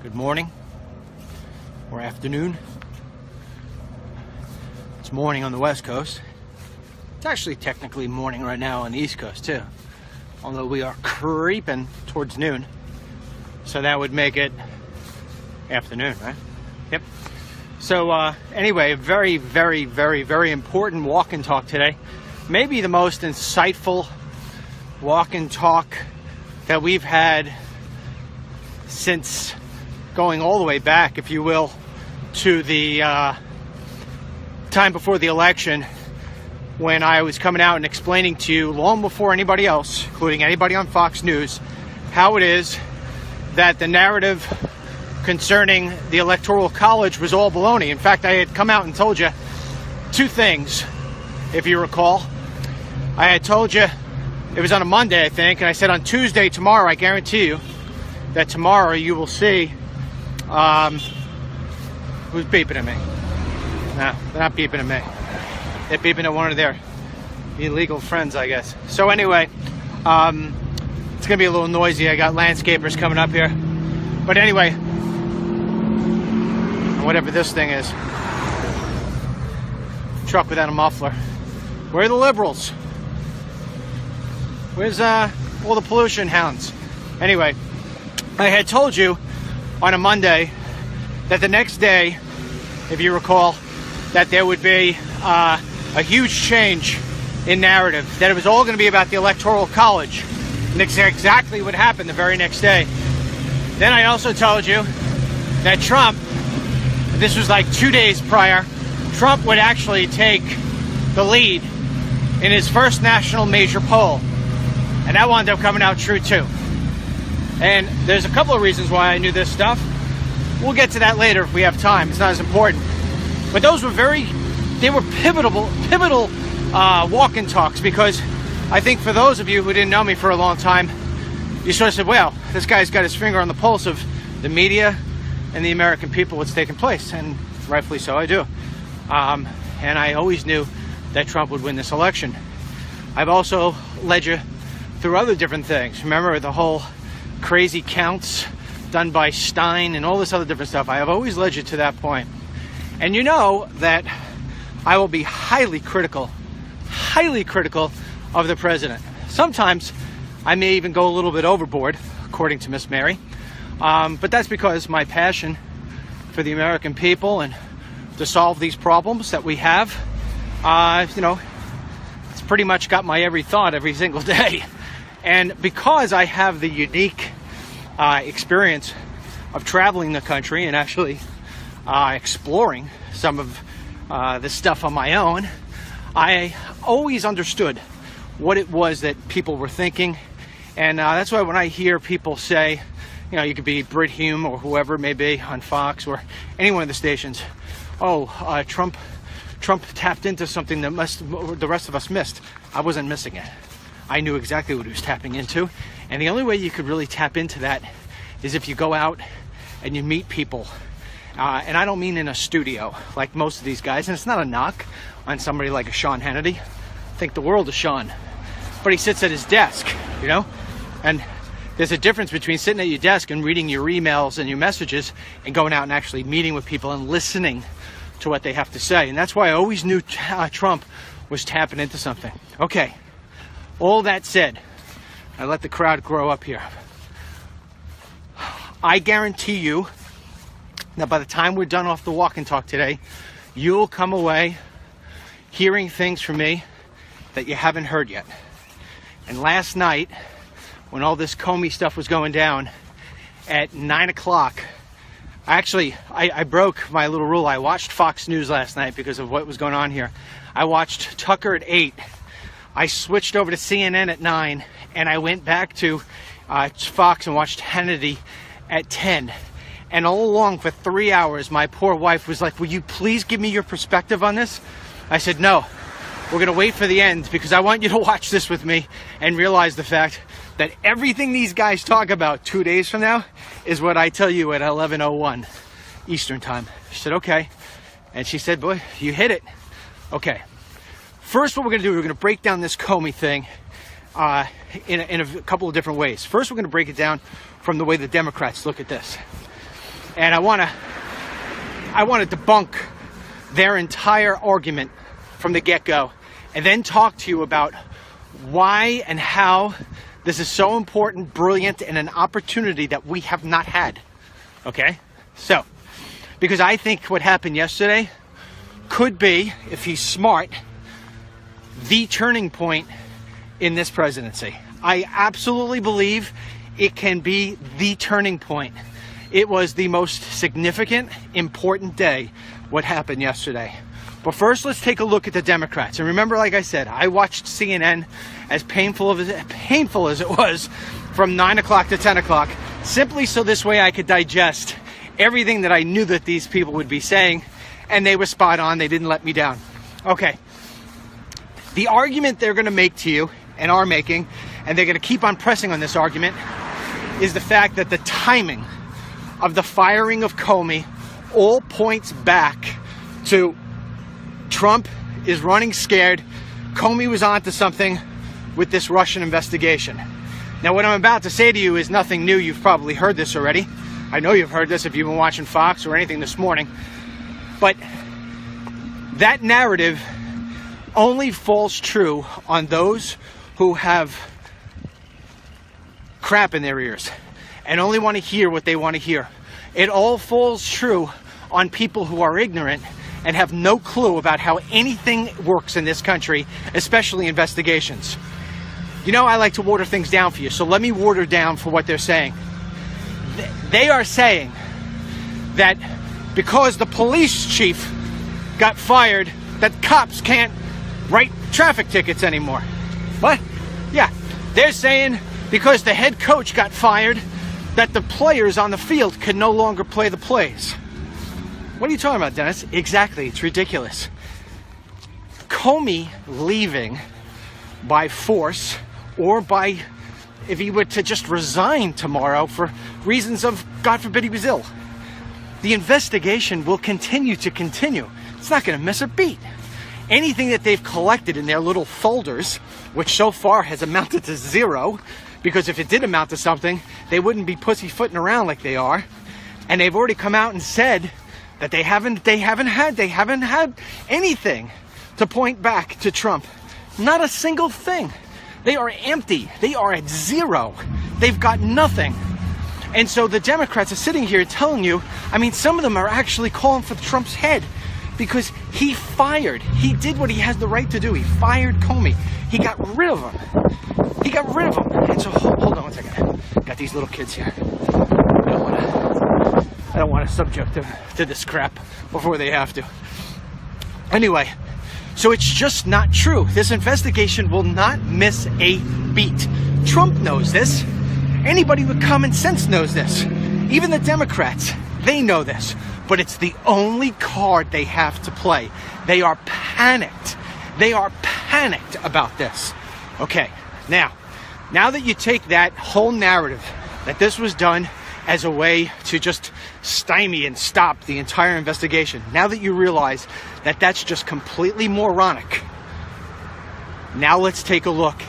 Good morning or afternoon. It's morning on the West Coast. It's actually technically morning right now on the East Coast too, although we are creeping towards noon, so that would make it afternoon, right? Yep. So anyway, very, very, very, very important walk and talk today. Maybe the most insightful walk and talk that we've had since going all the way back, if you will, to the time before the election, when I was coming out and explaining to you, long before anybody else, including anybody on Fox News, how it is that the narrative concerning the Electoral College was all baloney. In fact, I had come out and told you two things, if you recall. I had told you, it was on a Monday, I think, and I said on Tuesday, tomorrow, I guarantee you that tomorrow you will see who's beeping at me. No, they're not beeping at me. They're beeping at one of their illegal friends, I guess. So anyway, it's gonna be a little noisy. I got landscapers coming up here. But anyway, whatever this thing is, truck without a muffler. Where are the liberals? Where's all the pollution hounds? Anyway, I had told you on a Monday that the next day, if you recall, that there would be a huge change in narrative, that it was all going to be about the Electoral College. And that's exactly what happened the very next day. Then I also told you that Trump, this was like 2 days prior, Trump would actually take the lead in his first national major poll. And that wound up coming out true too. And there's a couple of reasons why I knew this stuff. We'll get to that later if we have time. It's not as important. But those were pivotal walk and talks, because I think for those of you who didn't know me for a long time, you sort of said, well, this guy's got his finger on the pulse of the media and the American people, what's taking place. And rightfully so, I do. And I always knew that Trump would win this election. I've also led you through other different things. Remember the whole crazy counts done by Stein and all this other different stuff. I have always led you to that point. And you know that I will be highly critical of the president. Sometimes I may even go a little bit overboard, according to Miss Mary. But that's because my passion for the American people and to solve these problems that we have, you know, it's pretty much got my every thought every single day. And because I have the unique experience of traveling the country and actually exploring some of this stuff on my own, I always understood what it was that people were thinking. And that's why when I hear people say, you know, you could be Brit Hume or whoever it may be on Fox or any one of the stations, oh, Trump tapped into something that the rest of us missed. I wasn't missing it. I knew exactly what he was tapping into. And the only way you could really tap into that is if you go out and you meet people. And I don't mean in a studio like most of these guys. And it's not a knock on somebody like a Sean Hannity. I think the world of Sean. But he sits at his desk, you know? And there's a difference between sitting at your desk and reading your emails and your messages and going out and actually meeting with people and listening to what they have to say. And that's why I always knew Trump was tapping into something. Okay. All that said, I let the crowd grow up here. I guarantee you that by the time we're done off the walk and talk today, you'll come away hearing things from me that you haven't heard yet. And last night, when all this Comey stuff was going down at 9 o'clock, I broke my little rule. I watched Fox News last night because of what was going on here. I watched Tucker at 8. I switched over to CNN at 9, and I went back to Fox and watched Hannity at 10. And all along for 3 hours, my poor wife was like, will you please give me your perspective on this? I said, no, we're going to wait for the end because I want you to watch this with me and realize the fact that everything these guys talk about 2 days from now is what I tell you at 11:01 Eastern time. She said, okay. And she said, boy, you hit it. Okay. First, what we're going to do, we're going to break down this Comey thing in a couple of different ways. First, we're going to break it down from the way the Democrats look at this. And I want to debunk their entire argument from the get-go, and then talk to you about why and how this is so important, brilliant, and an opportunity that we have not had. Okay? So, because I think what happened yesterday could be, if he's smart, the turning point in this presidency. I absolutely believe it can be the turning point. It was the most significant, important day, what happened yesterday. But first, let's take a look at the Democrats. And remember, like I said, I watched CNN, as painful as it was, from 9 o'clock to 10 o'clock, simply so this way I could digest everything that I knew that these people would be saying, and they were spot on. They didn't let me down. Okay. The argument they're going to make to you, and are making, and they're going to keep on pressing on this argument, is the fact that the timing of the firing of Comey all points back to Trump is running scared. Comey was onto something with this Russian investigation. Now, what I'm about to say to you is nothing new. You've probably heard this already. I know you've heard this if you've been watching Fox or anything this morning. But that narrative only falls true on those who have crap in their ears and only want to hear what they want to hear. It all falls true on people who are ignorant and have no clue about how anything works in this country, especially investigations. You know, I like to water things down for you, so let me water down for what they're saying. They are saying that because the police chief got fired, that cops can't write traffic tickets anymore. What? Yeah, they're saying because the head coach got fired, that the players on the field could no longer play the plays. What are you talking about, Dennis? Exactly, it's ridiculous. Comey leaving by force, or by, if he were to just resign tomorrow for reasons of, God forbid, he was ill, the investigation will continue to continue. It's not going to miss a beat. Anything that they've collected in their little folders, which so far has amounted to zero, because if it did amount to something, they wouldn't be pussyfooting around like they are. And they've already come out and said that they haven't had anything to point back to Trump. Not a single thing. They are empty. They are at zero. They've got nothing. And so the Democrats are sitting here telling you, I mean, some of them are actually calling for Trump's head, because he did what he has the right to do. He fired Comey. He got rid of him. And so, hold on one second. Got these little kids here. I don't want to subject them to this crap before they have to. Anyway, so it's just not true. This investigation will not miss a beat. Trump knows this. Anybody with common sense knows this. Even the Democrats, they know this. But it's the only card they have to play. They are panicked. They are panicked about this. Okay, now that you take that whole narrative that this was done as a way to just stymie and stop the entire investigation, now that you realize that that's just completely moronic, now let's take a look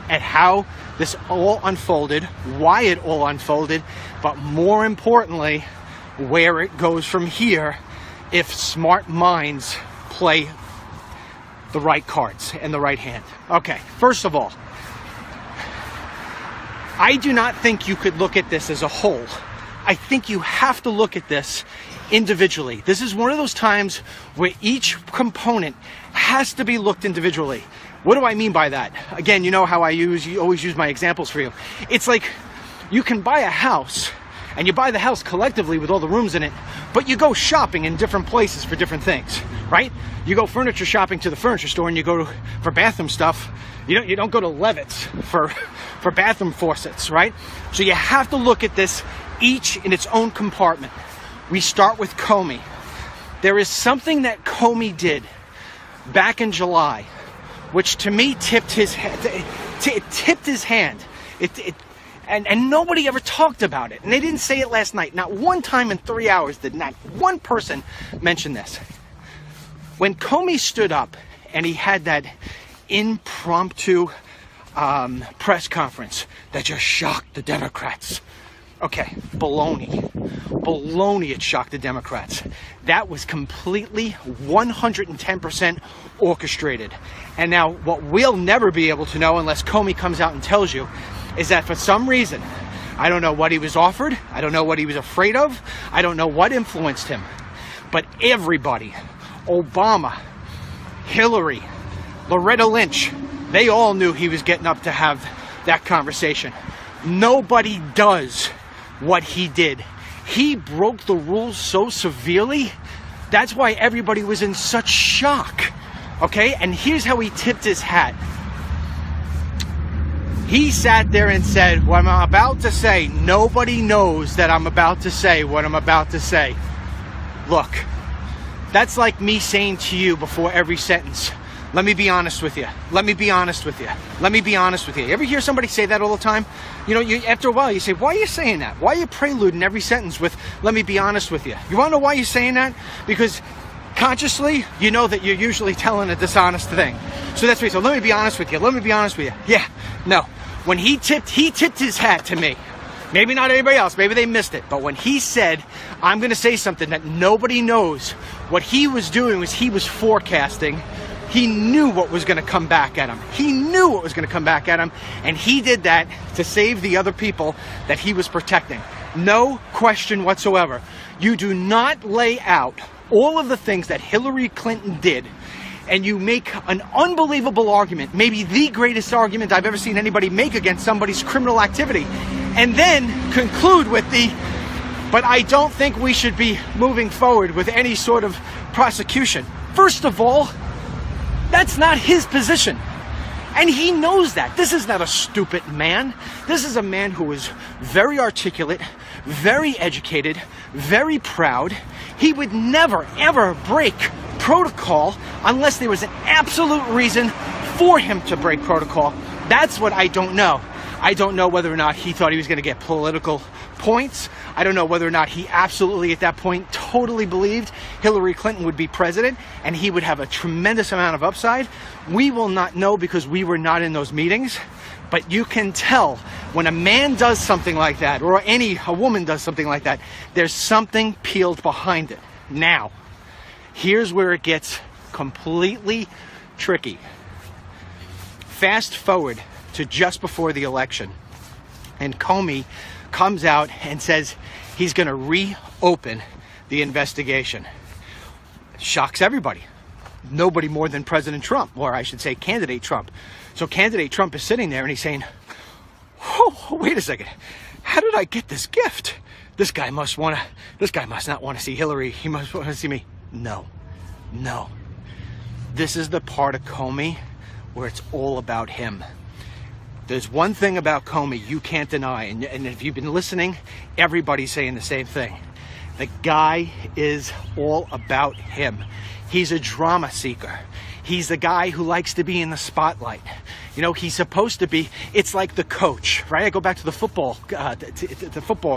at how this all unfolded, why it all unfolded, but more importantly, where it goes from here if smart minds play the right cards and the right hand. Okay, first of all, I do not think you could look at this as a whole. I think you have to look at this individually. This is one of those times where each component has to be looked individually. What do I mean by that? Again, you know how I always use my examples for you. It's like you can buy a house, and you buy the house collectively with all the rooms in it, but you go shopping in different places for different things, right? You go furniture shopping to the furniture store, and you go for bathroom stuff. You don't go to Levitt's for bathroom faucets, right? So you have to look at this each in its own compartment. We start with Comey. There is something that Comey did back in July, which to me tipped his hand. And nobody ever talked about it. And they didn't say it last night. Not one time in 3 hours did not one person mention this. When Comey stood up and he had that impromptu press conference that just shocked the Democrats. Okay, baloney. baloney it shocked the Democrats. That was completely 110% orchestrated. And now what we'll never be able to know unless Comey comes out and tells you is that for some reason, I don't know what he was offered, I don't know what he was afraid of, I don't know what influenced him, but everybody, Obama, Hillary, Loretta Lynch, they all knew he was getting up to have that conversation. Nobody does what he did. He broke the rules so severely, that's why everybody was in such shock. Okay, and here's how he tipped his hat. He sat there and said, what I'm about to say, nobody knows that I'm about to say what I'm about to say. Look, that's like me saying to you before every sentence, let me be honest with you. Let me be honest with you. Let me be honest with you. You ever hear somebody say that all the time? You know, after a while you say, why are you saying that? Why are you preluding every sentence with, let me be honest with you? You want to know why you're saying that? Because consciously, you know that you're usually telling a dishonest thing. So that's why. So let me be honest with you. Let me be honest with you. Yeah, no. When he tipped his hat to me. Maybe not anybody else. Maybe they missed it. But when he said, I'm going to say something that nobody knows, what he was doing was he was forecasting. He knew what was going to come back at him. He knew what was going to come back at him. And he did that to save the other people that he was protecting. No question whatsoever. You do not lay out all of the things that Hillary Clinton did, and you make an unbelievable argument, maybe the greatest argument I've ever seen anybody make against somebody's criminal activity, and then conclude with but I don't think we should be moving forward with any sort of prosecution. First of all, that's not his position. And he knows that. This is not a stupid man. This is a man who is very articulate, very educated, very proud. He would never, ever break protocol unless there was an absolute reason for him to break protocol. That's what I don't know. I don't know whether or not he thought he was going to get political points. I don't know whether or not he absolutely at that point totally believed Hillary Clinton would be president and he would have a tremendous amount of upside. We will not know because we were not in those meetings. But you can tell when a man does something like that, or a woman does something like that, there's something peeled behind it. Now, here's where it gets completely tricky. Fast forward to just before the election, and Comey comes out and says he's going to reopen the investigation. Shocks everybody. Nobody more than President Trump, or I should say candidate Trump. So candidate Trump is sitting there and he's saying, oh, wait a second. How did I get this gift? This guy must not want to see Hillary. He must want to see me. No. This is the part of Comey where it's all about him. There's one thing about Comey you can't deny, and if you've been listening, everybody's saying the same thing. The guy is all about him. He's a drama seeker. He's the guy who likes to be in the spotlight. You know, he's supposed to be, it's like the coach, right? I go back to the football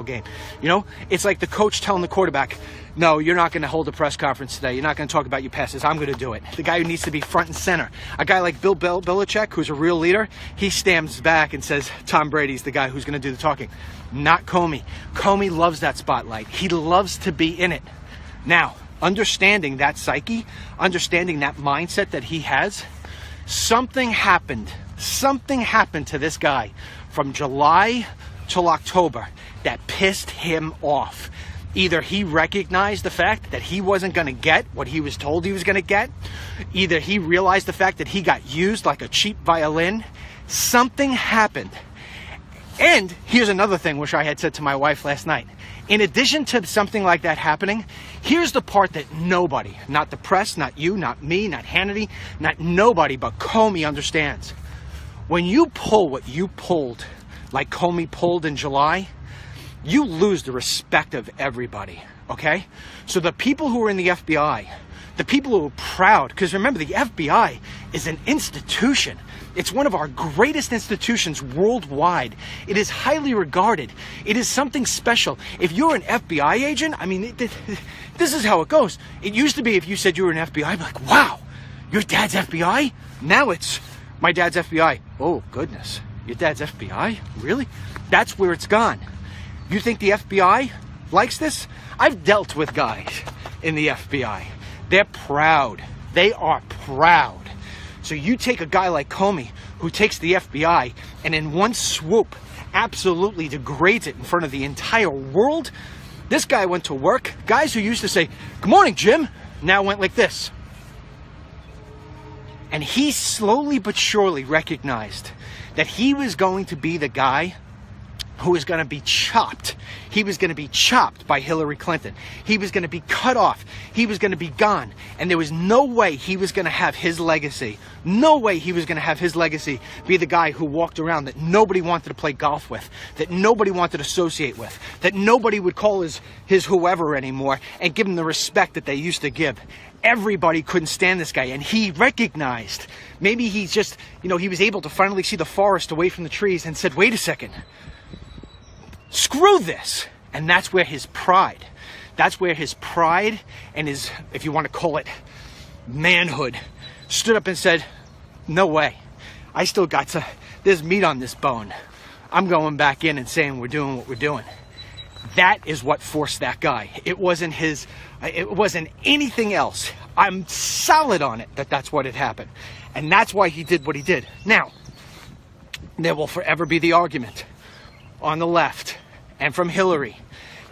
game. You know, it's like the coach telling the quarterback, no, you're not going to hold a press conference today. You're not going to talk about your passes. I'm going to do it. The guy who needs to be front and center. A guy like Bill Belichick, who's a real leader, he stands back and says, Tom Brady's the guy who's going to do the talking. Not Comey. Comey loves that spotlight. He loves to be in it. Now, understanding that psyche, understanding that mindset that he has, something happened to this guy from July till October that pissed him off. Either he recognized the fact that he wasn't going to get what he was told he was going to get. Either he realized the fact that he got used like a cheap violin. Something happened. And here's another thing which I had said to my wife last night. In addition to something like that happening, here's the part that nobody, not the press, not you, not me, not Hannity, not nobody, but Comey understands. When you pull what you pulled, like Comey pulled in July, you lose the respect of everybody, okay? So the people who are in the FBI, the people who are proud, because remember, the FBI is an institution. It's one of our greatest institutions worldwide. It is highly regarded. It is something special. If you're an FBI agent, I mean, this is how it goes. It used to be if you said you were an FBI, I'd be like, wow, your dad's FBI? Now it's, my dad's FBI. Oh, goodness. Your dad's FBI? Really? That's where it's gone. You think the FBI likes this. I've dealt with guys in the FBI. They're proud. They are proud. So you take a guy like Comey, who takes the FBI and in one swoop absolutely degrades it in front of the entire world. This guy went to work. Guys who used to say, "Good morning, Jim," now went like this. And he slowly but surely recognized that he was going to be the guy who was going to be chopped. He was going to be chopped by Hillary Clinton. He was going to be cut off. He was going to be gone. And there was no way he was going to have his legacy. No way he was going to have his legacy be the guy who walked around that nobody wanted to play golf with, that nobody wanted to associate with, that nobody would call his whoever anymore and give him the respect that they used to give. Everybody couldn't stand this guy, and he recognized, maybe he's just, he was able to finally see the forest away from the trees and said, wait a second, screw this. And that's where his pride and his, if you want to call it, manhood, stood up and said, no way, I still got there's meat on this bone. I'm going back in and saying we're doing what we're doing. That is what forced that guy. It wasn't anything else. I'm solid on it that that's what had happened. And that's why he did what he did. Now, there will forever be the argument on the left and from Hillary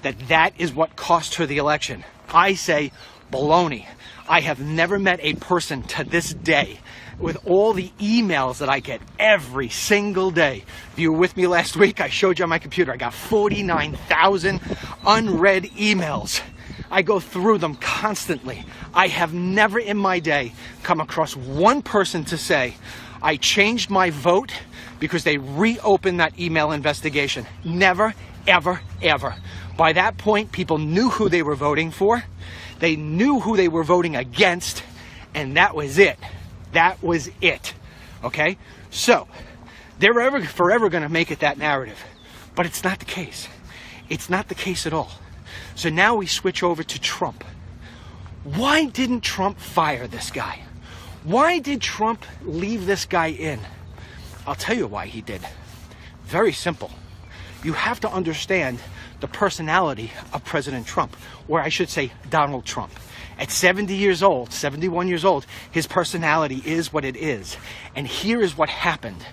that is what cost her the election. I say baloney. I have never met a person to this day with all the emails that I get every single day. If you were with me last week, I showed you on my computer. I got 49,000 unread emails. I go through them constantly. I have never in my day come across one person to say, I changed my vote because they reopened that email investigation. Never, ever, ever. By that point, people knew who they were voting for. They knew who they were voting against, and that was it. That was it. Okay? So, they're forever going to make it that narrative. But it's not the case. It's not the case at all. So now we switch over to Trump. Why didn't Trump fire this guy? Why did Trump leave this guy in? I'll tell you why he did. Very simple. You have to understand the personality of President Trump, or I should say Donald Trump. At 70 years old, 71 years old, his personality is what it is. And here is what happened.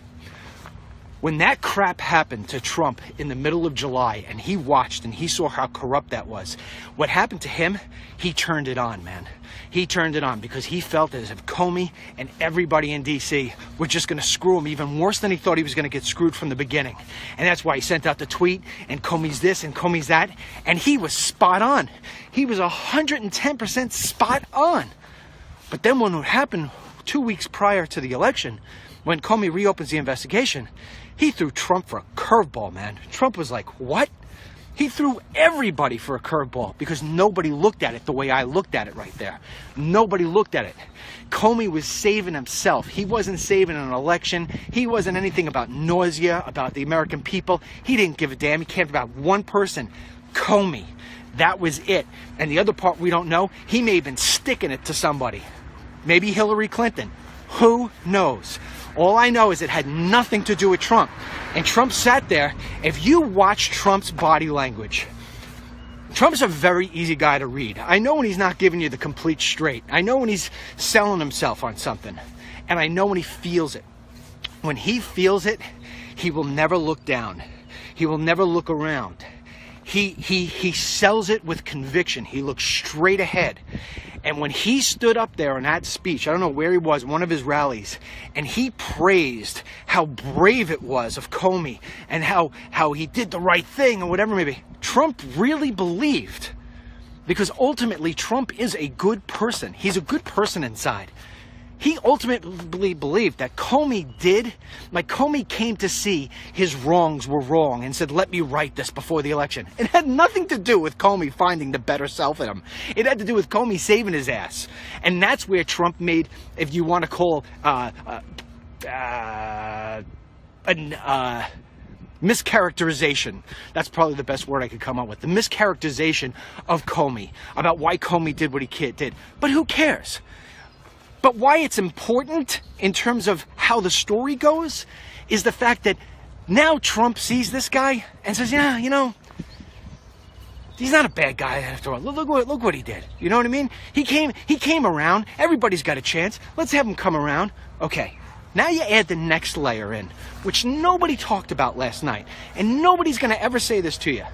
When that crap happened to Trump in the middle of July, and he watched and he saw how corrupt that was, what happened to him, he turned it on, man. He turned it on because he felt as if Comey and everybody in D.C. were just going to screw him even worse than he thought he was going to get screwed from the beginning. And that's why he sent out the tweet, and Comey's this and Comey's that, and he was spot on. He was 110% spot on. But then when it happened 2 weeks prior to the election, when Comey reopens the investigation, he threw Trump for a curveball, man. Trump was like, what? He threw everybody for a curveball because nobody looked at it the way I looked at it right there. Nobody looked at it. Comey was saving himself. He wasn't saving an election. He wasn't anything about nausea, about the American people. He didn't give a damn. He cared about one person, Comey. That was it. And the other part we don't know, he may have been sticking it to somebody. Maybe Hillary Clinton. Who knows? All I know is it had nothing to do with Trump. And Trump sat there. If you watch Trump's body language, Trump's a very easy guy to read. I know when he's not giving you the complete straight. I know when he's selling himself on something. And I know when he feels it. When he feels it, he will never look down. He will never look around. He sells it with conviction. He looks straight ahead. And when he stood up there in that speech, I don't know where he was, one of his rallies, and he praised how brave it was of Comey and how he did the right thing or whatever maybe, Trump really believed, because ultimately Trump is a good person. He's a good person inside. He ultimately believed that Comey came to see his wrongs were wrong and said, let me right this before the election. It had nothing to do with Comey finding the better self in him. It had to do with Comey saving his ass. And that's where Trump made, if you want to call, mischaracterization. That's probably the best word I could come up with. The mischaracterization of Comey, about why Comey did what he did. But who cares? But why it's important in terms of how the story goes is the fact that now Trump sees this guy and says, yeah, He's not a bad guy after all. Look what he did. You know what I mean? He came around. Everybody's got a chance. Let's have him come around. Okay. Now you add the next layer in, which nobody talked about last night, and nobody's going to ever say this to you.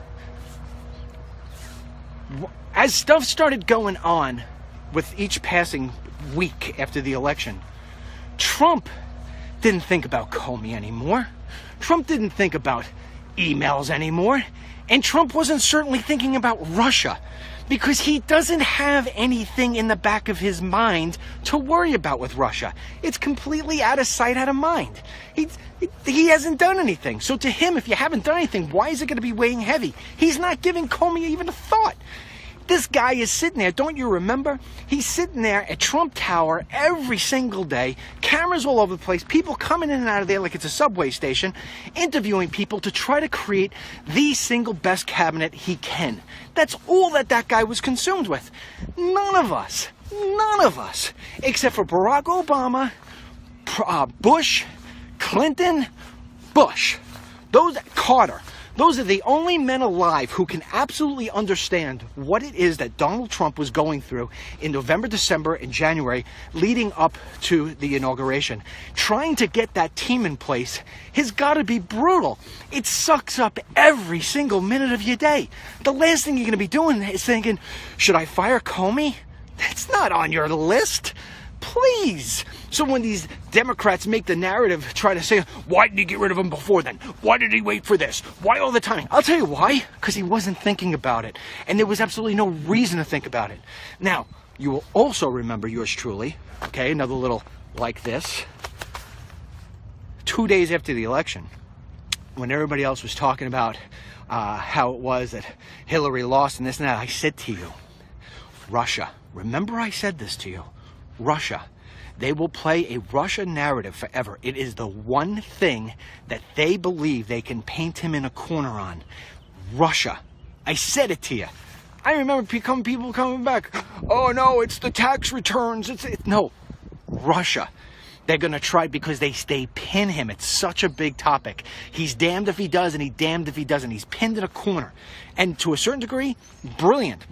As stuff started going on with each passing week after the election, Trump didn't think about Comey anymore. Trump didn't think about emails anymore. And Trump wasn't certainly thinking about Russia, because he doesn't have anything in the back of his mind to worry about with Russia. It's completely out of sight, out of mind. He hasn't done anything. So to him, if you haven't done anything, why is it going to be weighing heavy? He's not giving Comey even a thought. This guy is sitting there, don't you remember? He's sitting there at Trump Tower every single day, cameras all over the place, people coming in and out of there like it's a subway station, interviewing people to try to create the single best cabinet he can. That's all that guy was consumed with. None of us, except for Barack Obama, Bush, Clinton, Carter. Those are the only men alive who can absolutely understand what it is that Donald Trump was going through in November, December, and January leading up to the inauguration. Trying to get that team in place has got to be brutal. It sucks up every single minute of your day. The last thing you're going to be doing is thinking, should I fire Comey? That's not on your list. Please. So when these Democrats make the narrative, try to say, why did he get rid of him before then? Why did he wait for this? Why all the time? I'll tell you why. Because he wasn't thinking about it. And there was absolutely no reason to think about it. Now, you will also remember yours truly, okay, another little like this. 2 days after the election, when everybody else was talking about how it was that Hillary lost and this and that, I said to you, Russia. Remember I said this to you. Russia. They will play a Russia narrative forever. It is the one thing that they believe they can paint him in a corner on. Russia. I said it to you. I remember people coming back. Oh no, it's the tax returns. No, Russia. They're going to try because they pin him. It's such a big topic. He's damned if he does and he's damned if he doesn't. He's pinned in a corner. And to a certain degree, brilliant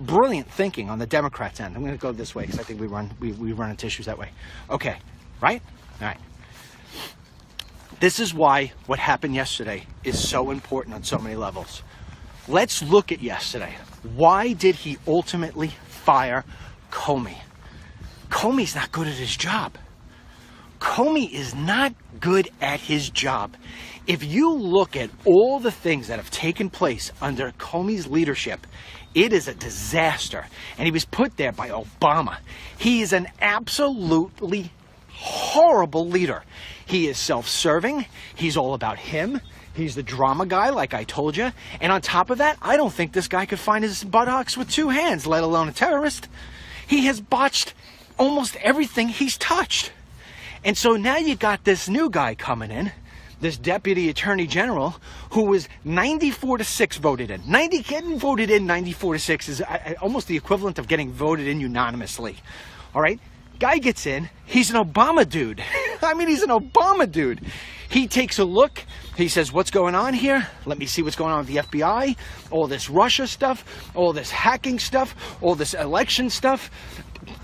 thinking on the Democrats' end. I'm going to go this way because I think we run into issues that way. Okay, right? All right. This is why what happened yesterday is so important on so many levels. Let's look at yesterday. Why did he ultimately fire Comey? Comey's not good at his job. Comey is not good at his job. If you look at all the things that have taken place under Comey's leadership, it is a disaster. And he was put there by Obama. He is an absolutely horrible leader. He is self-serving. He's all about him. He's the drama guy, like I told you. And on top of that, I don't think this guy could find his buttocks with two hands, let alone a terrorist. He has botched almost everything he's touched. And so now you got this new guy coming in, this deputy attorney general, who was 94-6 voted in. Getting voted in 94-6 is almost the equivalent of getting voted in unanimously. All right? Guy gets in. He's an Obama dude. I mean, he's an Obama dude. He takes a look. He says, what's going on here? Let me see what's going on with the FBI. All this Russia stuff. All this hacking stuff. All this election stuff.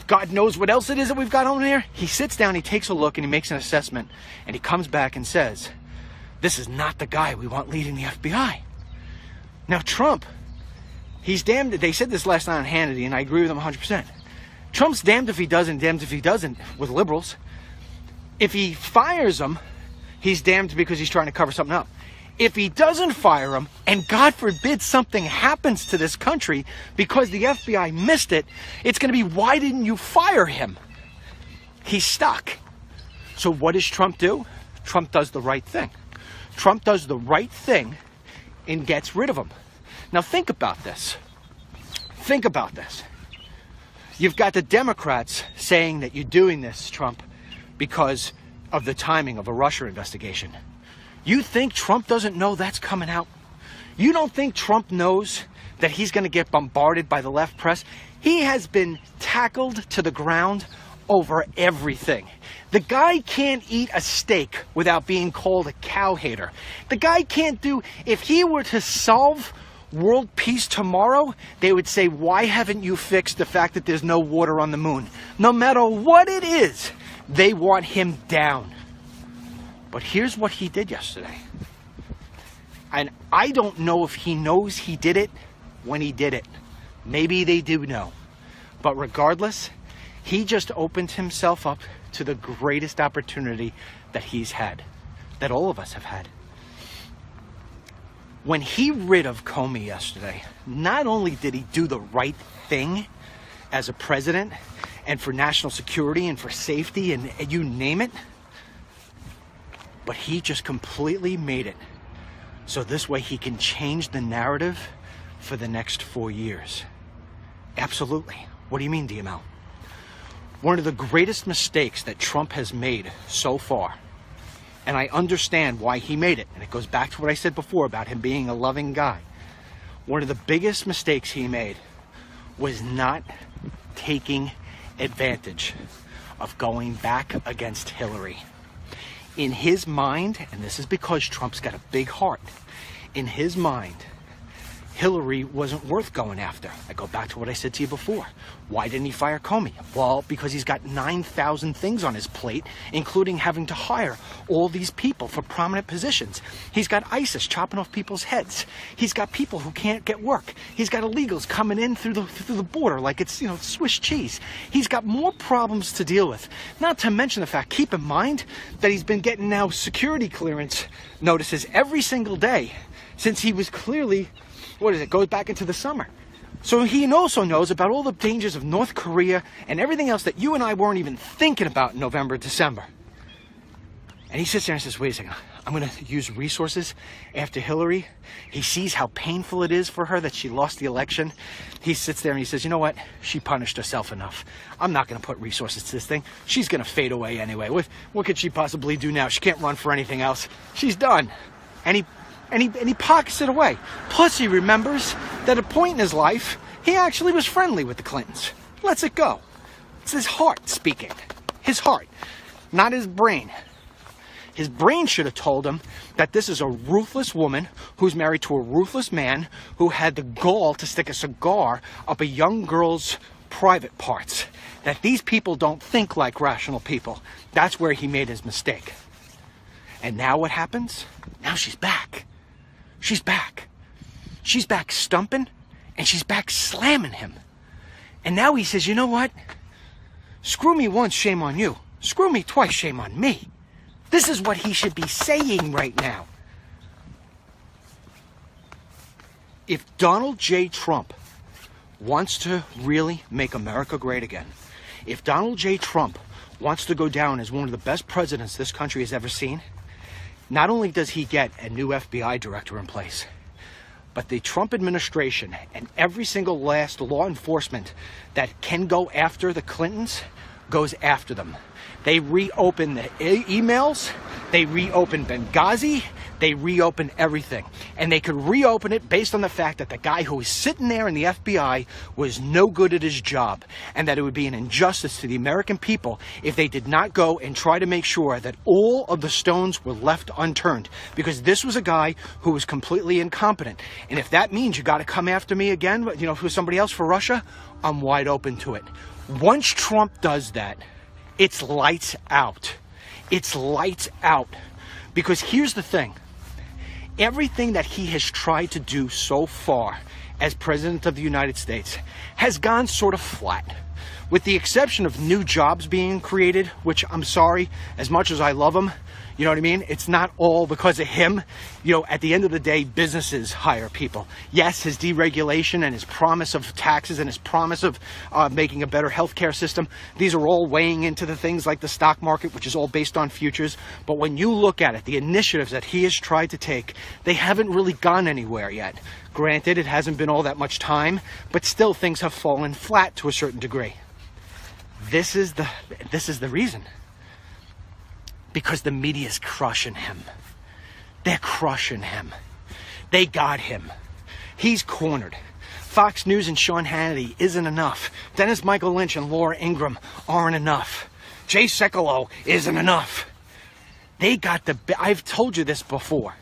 God knows what else it is that we've got on here. He sits down, he takes a look, and he makes an assessment. And he comes back and says, this is not the guy we want leading the FBI. Now, Trump, he's damned. They said this last night on Hannity, and I agree with them 100%. Trump's damned if he does and damned if he doesn't with liberals. If he fires them, he's damned because he's trying to cover something up. If he doesn't fire him, and God forbid something happens to this country because the FBI missed it, it's going to be, why didn't you fire him? He's stuck. So what does Trump do? Trump does the right thing. Trump does the right thing and gets rid of him. Now think about this. Think about this. You've got the Democrats saying that you're doing this, Trump, because of the timing of a Russia investigation. You think Trump doesn't know that's coming out? You don't think Trump knows that he's going to get bombarded by the left press? He has been tackled to the ground over everything. The guy can't eat a steak without being called a cow hater. The guy can't do, if he were to solve world peace tomorrow, they would say, why haven't you fixed the fact that there's no water on the moon? No matter what it is, they want him down. But here's what he did yesterday. And I don't know if he knows he did it when he did it. Maybe they do know. But regardless, he just opened himself up to the greatest opportunity that he's had, that all of us have had. When he rid of Comey yesterday, not only did he do the right thing as a president and for national security and for safety and you name it, but he just completely made it so this way he can change the narrative for the next 4 years. Absolutely. What do you mean, DML? One of the greatest mistakes that Trump has made so far, and I understand why he made it, and it goes back to what I said before about him being a loving guy. One of the biggest mistakes he made was not taking advantage of going back against Hillary. In his mind, and this is because Trump's got a big heart, in his mind, Hillary wasn't worth going after. I go back to what I said to you before. Why didn't he fire Comey? Well, because he's got 9,000 things on his plate, including having to hire all these people for prominent positions. He's got ISIS chopping off people's heads. He's got people who can't get work. He's got illegals coming in through the border like it's, Swiss cheese. He's got more problems to deal with. Not to mention the fact, keep in mind that he's been getting now security clearance notices every single day since he was clearly, goes back into the summer. So he also knows about all the dangers of North Korea and everything else that you and I weren't even thinking about in November, December. And he sits there and says, wait a second, I'm going to use resources after Hillary. He sees how painful it is for her that she lost the election. He sits there and he says, you know what? She punished herself enough. I'm not going to put resources to this thing. She's going to fade away anyway. What could she possibly do now? She can't run for anything else. She's done. And he pockets it away. Plus, he remembers that at a point in his life, he actually was friendly with the Clintons. Lets it go. It's his heart speaking. His heart, not his brain. His brain should have told him that this is a ruthless woman who's married to a ruthless man who had the gall to stick a cigar up a young girl's private parts. That these people don't think like rational people. That's where he made his mistake. And now what happens? Now she's back. She's back. She's back stumping, and she's back slamming him. And now he says, you know what? Screw me once, shame on you. Screw me twice, shame on me. This is what he should be saying right now. If Donald J. Trump wants to really make America great again, if Donald J. Trump wants to go down as one of the best presidents this country has ever seen, not only does he get a new FBI director in place, but the Trump administration and every single last law enforcement that can go after the Clintons goes after them. They reopen the emails, they reopen Benghazi, they reopen everything. And they could reopen it based on the fact that the guy who was sitting there in the FBI was no good at his job, and that it would be an injustice to the American people if they did not go and try to make sure that all of the stones were left unturned, because this was a guy who was completely incompetent. And if that means you got to come after me again, for somebody else for Russia, I'm wide open to it. Once Trump does that, it's lights out. It's lights out. Because here's the thing. Everything that he has tried to do so far as President of the United States has gone sort of flat. With the exception of new jobs being created, which I'm sorry, as much as I love him, you know what I mean? It's not all because of him. At the end of the day, businesses hire people. Yes, his deregulation and his promise of taxes and his promise of making a better healthcare system, these are all weighing into the things like the stock market, which is all based on futures. But when you look at it, the initiatives that he has tried to take, they haven't really gone anywhere yet. Granted, it hasn't been all that much time, but still things have fallen flat to a certain degree. This is the reason. Because the media's crushing him. They're crushing him. They got him. He's cornered. Fox News and Sean Hannity isn't enough. Dennis Michael Lynch and Laura Ingraham aren't enough. Jay Sekulow isn't enough. They got I've told you this before.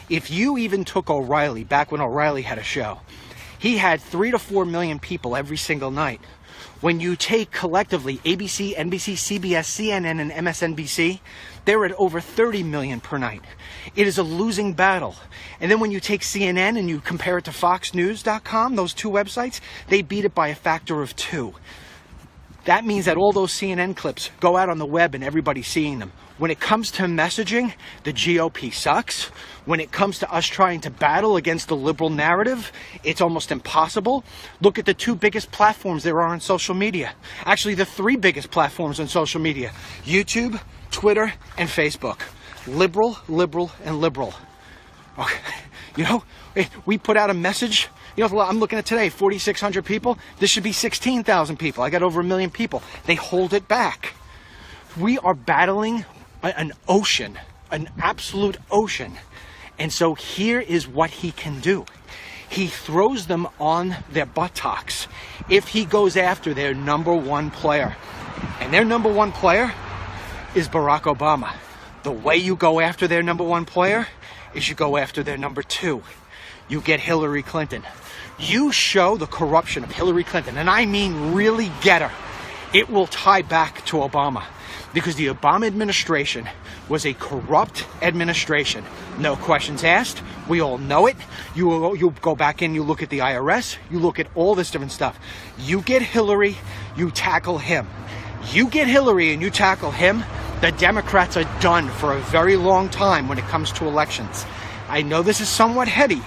If you even took O'Reilly, back when O'Reilly had a show, he had 3 to 4 million people every single night. When you take collectively ABC, NBC, CBS, CNN, and MSNBC, they're at over 30 million per night. It is a losing battle. And then when you take CNN and you compare it to FoxNews.com, those two websites, they beat it by a factor of 2. That means that all those CNN clips go out on the web and everybody's seeing them. When it comes to messaging, the GOP sucks. When it comes to us trying to battle against the liberal narrative, it's almost impossible. Look at the 2 biggest platforms there are on social media. Actually, the 3 biggest platforms on social media: YouTube, Twitter, and Facebook. Liberal, liberal, and liberal. Okay. You know, we put out a message. You know, I'm looking at today, 4,600 people. This should be 16,000 people. I got over 1 million people. They hold it back. We are battling an ocean, an absolute ocean. And so here is what he can do. He throws them on their buttocks if he goes after their number 1 player. And their number 1 player is Barack Obama. The way you go after their number 1 player is you go after their number 2. You get Hillary Clinton. You show the corruption of Hillary Clinton, and I mean really get her. It will tie back to Obama, because the Obama administration was a corrupt administration. No questions asked. We all know it. You go back in, you look at the IRS, you look at all this different stuff. You get Hillary, you tackle him. You get Hillary and you tackle him, the Democrats are done for a very long time when it comes to elections. I know this is somewhat heady,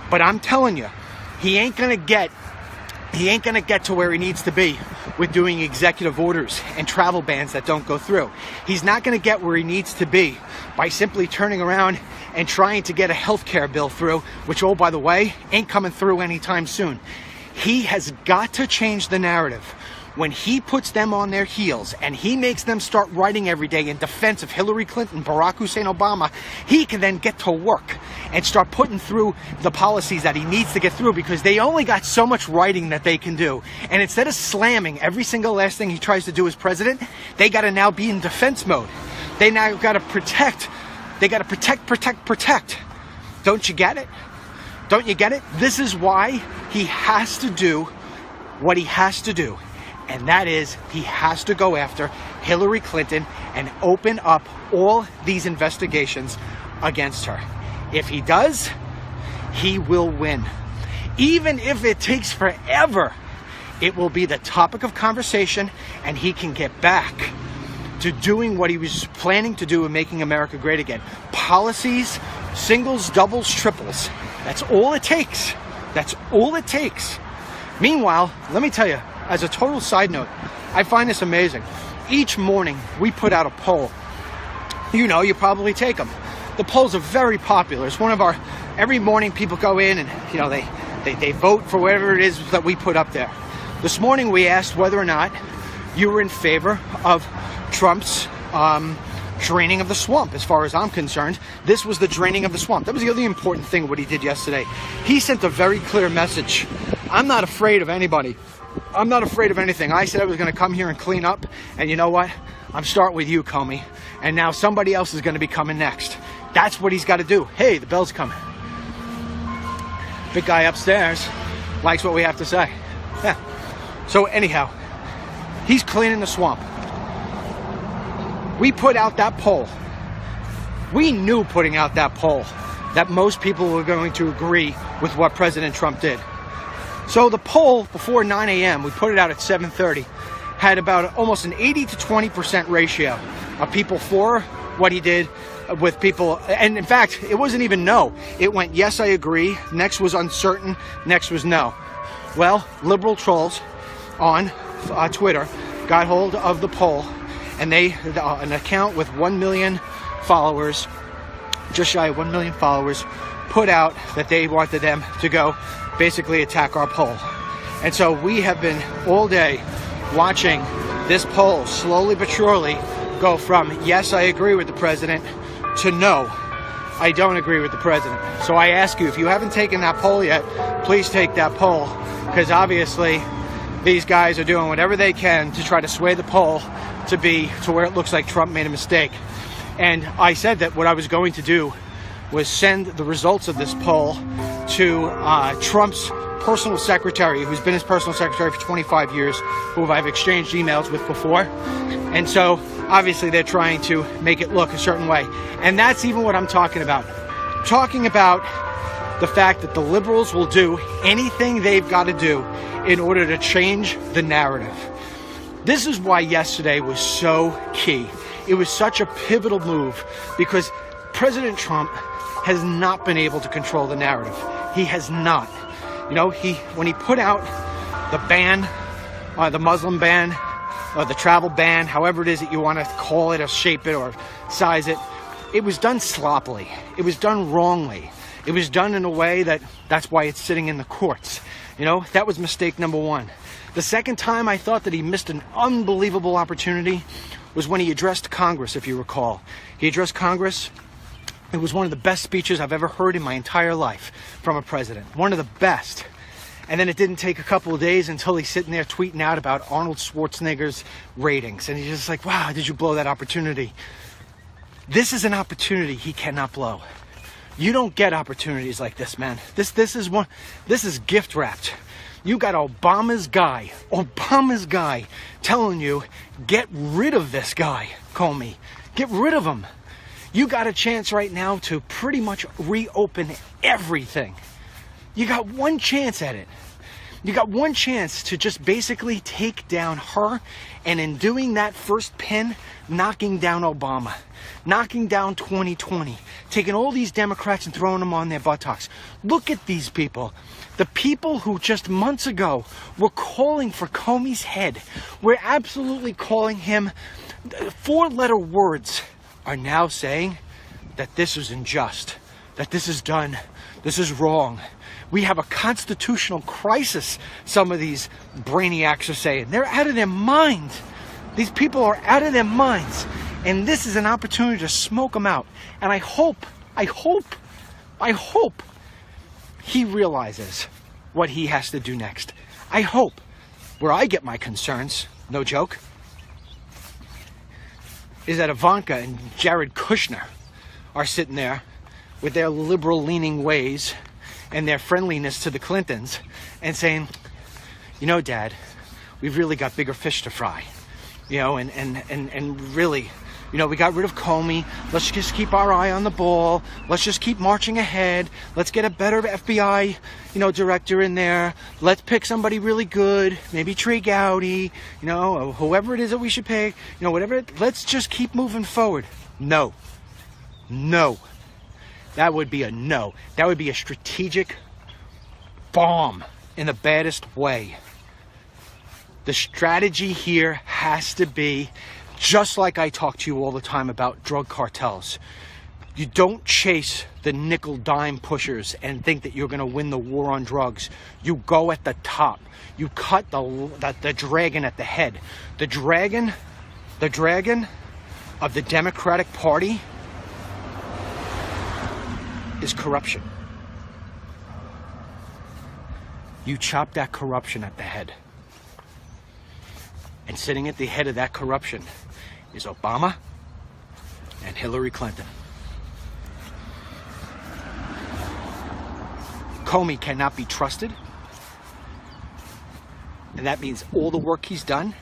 but I'm telling you, he ain't gonna get to where he needs to be with doing executive orders and travel bans that don't go through. He's not gonna get where he needs to be by simply turning around and trying to get a health care bill through, which, oh, by the way, ain't coming through anytime soon. He has got to change the narrative. When he puts them on their heels and he makes them start writing every day in defense of Hillary Clinton, Barack Hussein Obama, he can then get to work and start putting through the policies that he needs to get through, because they only got so much writing that they can do. And instead of slamming every single last thing he tries to do as president, they got to now be in defense mode. They now got to protect. They got to protect. Don't you get it? Don't you get it? This is why he has to do what he has to do. And that is, he has to go after Hillary Clinton and open up all these investigations against her. If he does, he will win. Even if it takes forever, it will be the topic of conversation, and he can get back to doing what he was planning to do in making America great again. Policies, singles, doubles, triples. That's all it takes. That's all it takes. Meanwhile, let me tell you, as a total side note, I find this amazing. Each morning, we put out a poll. You know, you probably take them. The polls are very popular. It's one of our, every morning people go in and, you know, they vote for whatever it is that we put up there. This morning we asked whether or not you were in favor of Trump's draining of the swamp. As far as I'm concerned, this was the draining of the swamp. That was the other important thing what he did yesterday. He sent a very clear message. I'm not afraid of anybody. I'm not afraid of anything. I said I was going to come here and clean up, and you know what? I'm starting with you, Comey, and now somebody else is going to be coming next. That's what he's got to do. Hey, the bell's coming. Big guy upstairs likes what we have to say. Yeah. So anyhow, he's cleaning the swamp. We put out that poll. We knew putting out that poll that most people were going to agree with what President Trump did. So the poll before 9 a.m., we put it out at 7:30, had about almost an 80 to 20% ratio of people for what he did with people. And in fact, it wasn't even no. It went, yes, I agree. Next was uncertain. Next was no. Well, liberal trolls on Twitter got hold of the poll, and they, an account with 1 million followers, just shy of 1 million followers, put out that they wanted them to go basically attack our poll. And so we have been all day watching this poll slowly but surely go from yes, I agree with the president to no, I don't agree with the president. So I ask you, if you haven't taken that poll yet, please take that poll, because obviously these guys are doing whatever they can to try to sway the poll to where it looks like Trump made a mistake. And I said that what I was going to do was send the results of this poll to Trump's personal secretary, who's been his personal secretary for 25 years, who I've exchanged emails with before. And so obviously they're trying to make it look a certain way. And that's even what I'm talking about. Talking about the fact that the liberals will do anything they've got to do in order to change the narrative. This is why yesterday was so key. It was such a pivotal move because President Trump has not been able to control the narrative. He has not. You know, when he put out the ban, the Muslim ban, or the travel ban, however it is that you want to call it or shape it or size it, it was done sloppily. It was done wrongly. It was done in a way that's why it's sitting in the courts. You know, that was mistake number one. The second time I thought that he missed an unbelievable opportunity was when he addressed Congress, if you recall. He addressed Congress. It was one of the best speeches I've ever heard in my entire life from a president. One of the best. And then it didn't take a couple of days until he's sitting there tweeting out about Arnold Schwarzenegger's ratings. And he's just like, wow, did you blow that opportunity? This is an opportunity he cannot blow. You don't get opportunities like this, man. This is gift wrapped. You got Obama's guy telling you, get rid of this guy, Comey. Get rid of him. You got a chance right now to pretty much reopen everything. You got one chance at it. You got one chance to just basically take down her, and in doing that first pin, knocking down Obama, knocking down 2020, taking all these Democrats and throwing them on their buttocks. Look at these people. The people who just months ago were calling for Comey's head, were absolutely calling him four-letter words, are now saying that this is unjust, that this is done, this is wrong. We have a constitutional crisis, some of these brainiacs are saying. They're out of their minds. These people are out of their minds. And this is an opportunity to smoke them out. And I hope he realizes what he has to do next. I hope. Where I get my concerns, no joke, is that Ivanka and Jared Kushner are sitting there with their liberal-leaning ways and their friendliness to the Clintons and saying, you know, Dad, we've really got bigger fish to fry. You know, and really, you know, we got rid of Comey. Let's just keep our eye on the ball. Let's just keep marching ahead. Let's get a better FBI, you know, director in there. Let's pick somebody really good. Maybe Trey Gowdy, you know, or whoever it is that we should pick. You know, whatever. Let's just keep moving forward. No. No. That would be a no. That would be a strategic bomb in the baddest way. The strategy here has to be, just like I talk to you all the time about drug cartels. You don't chase the nickel dime pushers and think that you're going to win the war on drugs. You go at the top. You cut the dragon at the head. The dragon of the Democratic Party is corruption. You chop that corruption at the head. And sitting at the head of that corruption is Obama and Hillary Clinton. Comey cannot be trusted. And that means all the work he's done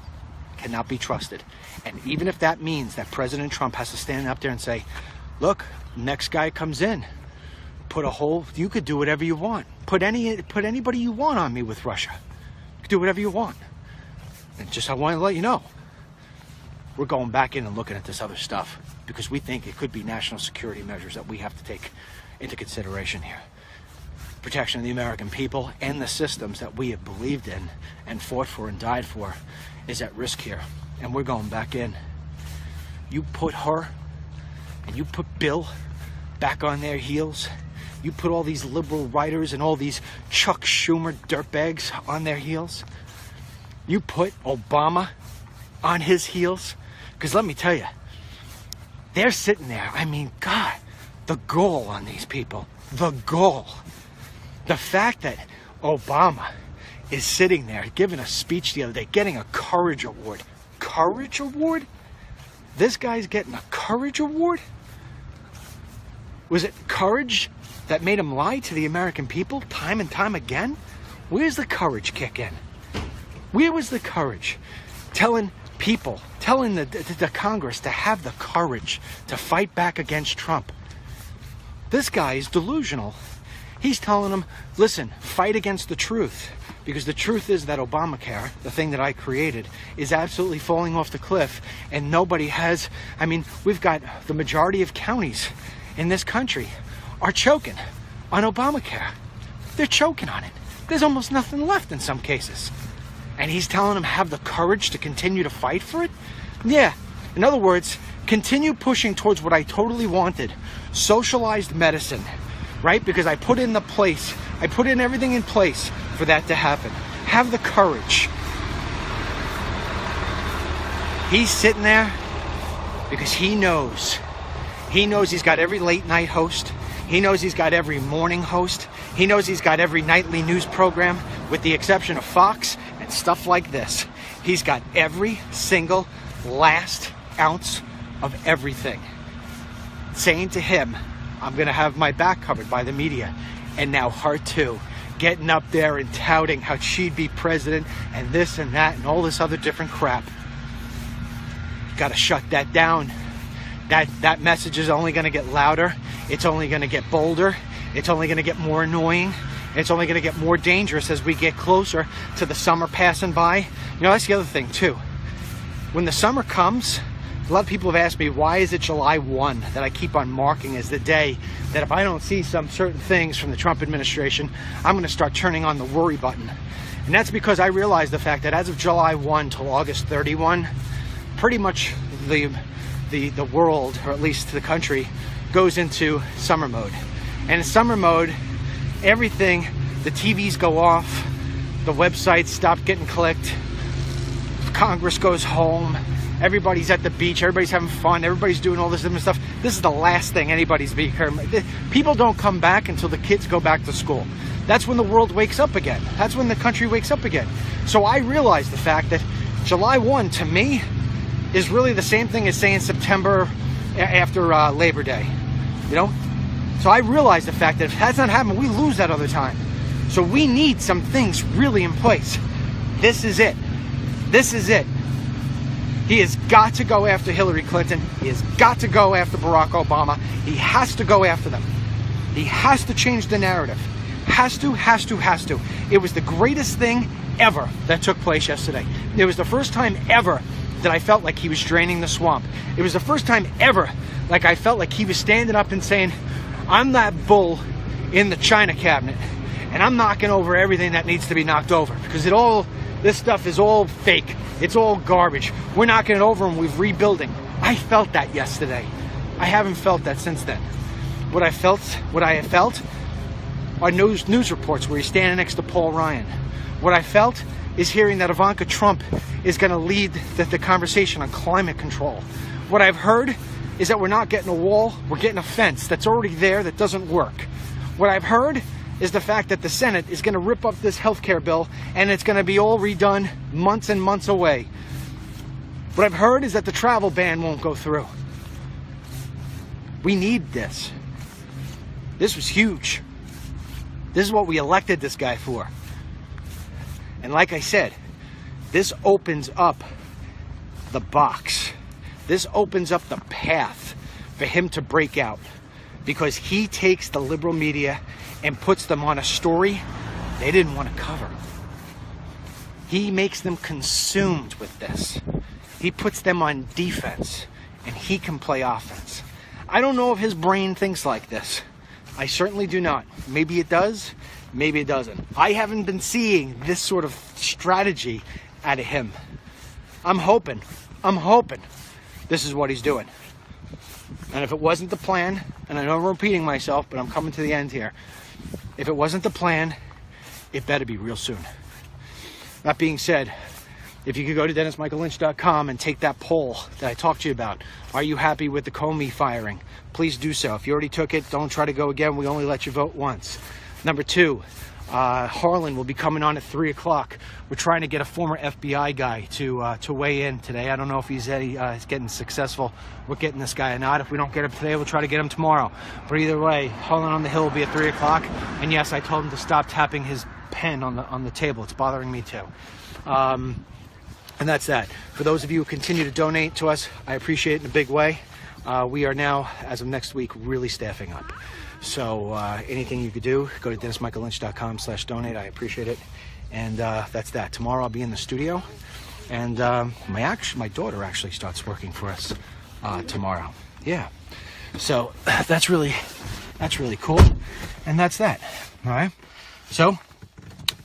cannot be trusted. And even if that means that President Trump has to stand up there and say, look, next guy comes in, you could do whatever you want. Put anybody you want on me with Russia. You could do whatever you want. And just I want to let you know, we're going back in and looking at this other stuff because we think it could be national security measures that we have to take into consideration here. Protection of the American people and the systems that we have believed in and fought for and died for is at risk here. And we're going back in. You put her and you put Bill back on their heels. You put all these liberal writers and all these Chuck Schumer dirtbags on their heels. You put Obama on his heels. Because let me tell you, they're sitting there. I mean, God, the gall on these people. The gall. The fact that Obama is sitting there giving a speech the other day, getting a Courage Award. Courage Award? This guy's getting a Courage Award? Was it courage that made him lie to the American people time and time again? Where's the courage kick in? Where was the courage? Telling people, telling the Congress to have the courage to fight back against Trump. This guy is delusional. He's telling them, listen, fight against the truth. Because the truth is that Obamacare, the thing that I created, is absolutely falling off the cliff. And nobody has, I mean, we've got the majority of counties in this country are choking on Obamacare. They're choking on it. There's almost nothing left in some cases. And he's telling them have the courage to continue to fight for it? Yeah. In other words, continue pushing towards what I totally wanted. Socialized medicine. Right? Because I put in everything in place for that to happen. Have the courage. He's sitting there because he knows. He knows he's got every late night host. He knows he's got every morning host. He knows he's got every nightly news program, with the exception of Fox and stuff like this. He's got every single last ounce of everything. Saying to him, I'm going to have my back covered by the media. And now her too, getting up there and touting how she'd be president and this and that and all this other different crap. Got to shut that down. That message is only going to get louder. It's only going to get bolder. It's only going to get more annoying. It's only going to get more dangerous as we get closer to the summer passing by. You know, that's the other thing too. When the summer comes, a lot of people have asked me, why is it July 1 that I keep on marking as the day that if I don't see some certain things from the Trump administration, I'm going to start turning on the worry button. And that's because I realize the fact that as of July 1 till August 31, pretty much the world, or at least the country, goes into summer mode. And in summer mode, everything, the TVs go off, the websites stop getting clicked, Congress goes home, everybody's at the beach, everybody's having fun, everybody's doing all this different stuff. This is the last thing anybody's being heard. People don't come back until the kids go back to school. That's when the world wakes up again. That's when the country wakes up again. So I realize the fact that July 1 to me is really the same thing as saying September after Labor Day, you know? So I realize the fact that if that's not happening, we lose that other time. So we need some things really in place. This is it. This is it. He has got to go after Hillary Clinton. He has got to go after Barack Obama. He has to go after them. He has to change the narrative. Has to. It was the greatest thing ever that took place yesterday. It was the first time ever that I felt like he was draining the swamp. It was the first time ever like I felt like he was standing up and saying, I'm that bull in the china cabinet and I'm knocking over everything that needs to be knocked over, because this stuff is all fake. It's all garbage. We're knocking it over and we're rebuilding. I felt that yesterday. I haven't felt that since then. What I have felt are news reports where he's standing next to Paul Ryan. What I felt is hearing that Ivanka Trump is going to lead the conversation on climate control. What I've heard is that we're not getting a wall, we're getting a fence that's already there that doesn't work. What I've heard is the fact that the Senate is going to rip up this healthcare bill and it's going to be all redone months and months away. What I've heard is that the travel ban won't go through. We need this. This was huge. This is what we elected this guy for. And like I said, this opens up the box. This opens up the path for him to break out, because he takes the liberal media and puts them on a story they didn't want to cover. He makes them consumed with this. He puts them on defense and he can play offense. I don't know if his brain thinks like this. I certainly do not. Maybe it does, maybe it doesn't. I haven't been seeing this sort of strategy out of him. I'm hoping this is what he's doing. And if it wasn't the plan, and I know I'm repeating myself, but I'm coming to the end here. If it wasn't the plan, it better be real soon. That being said, if you could go to DennisMichaelLynch.com and take that poll that I talked to you about. Are you happy with the Comey firing? Please do so. If you already took it, don't try to go again. We only let you vote once. Number two, Harlan will be coming on at 3 o'clock. We're trying to get a former FBI guy to weigh in today. I don't know if he's getting successful. We're getting this guy or not. If we don't get him today, we'll try to get him tomorrow. But either way, Harlan on the Hill will be at 3 o'clock. And yes, I told him to stop tapping his pen on the table. It's bothering me too. And that's that. For those of you who continue to donate to us, I appreciate it in a big way. We are now, as of next week, really staffing up. So anything you could do, go to DennisMichaelLynch.com/donate. I appreciate it. And that's that. Tomorrow I'll be in the studio. And my daughter actually starts working for us tomorrow. Yeah. So that's really cool. And that's that. All right. So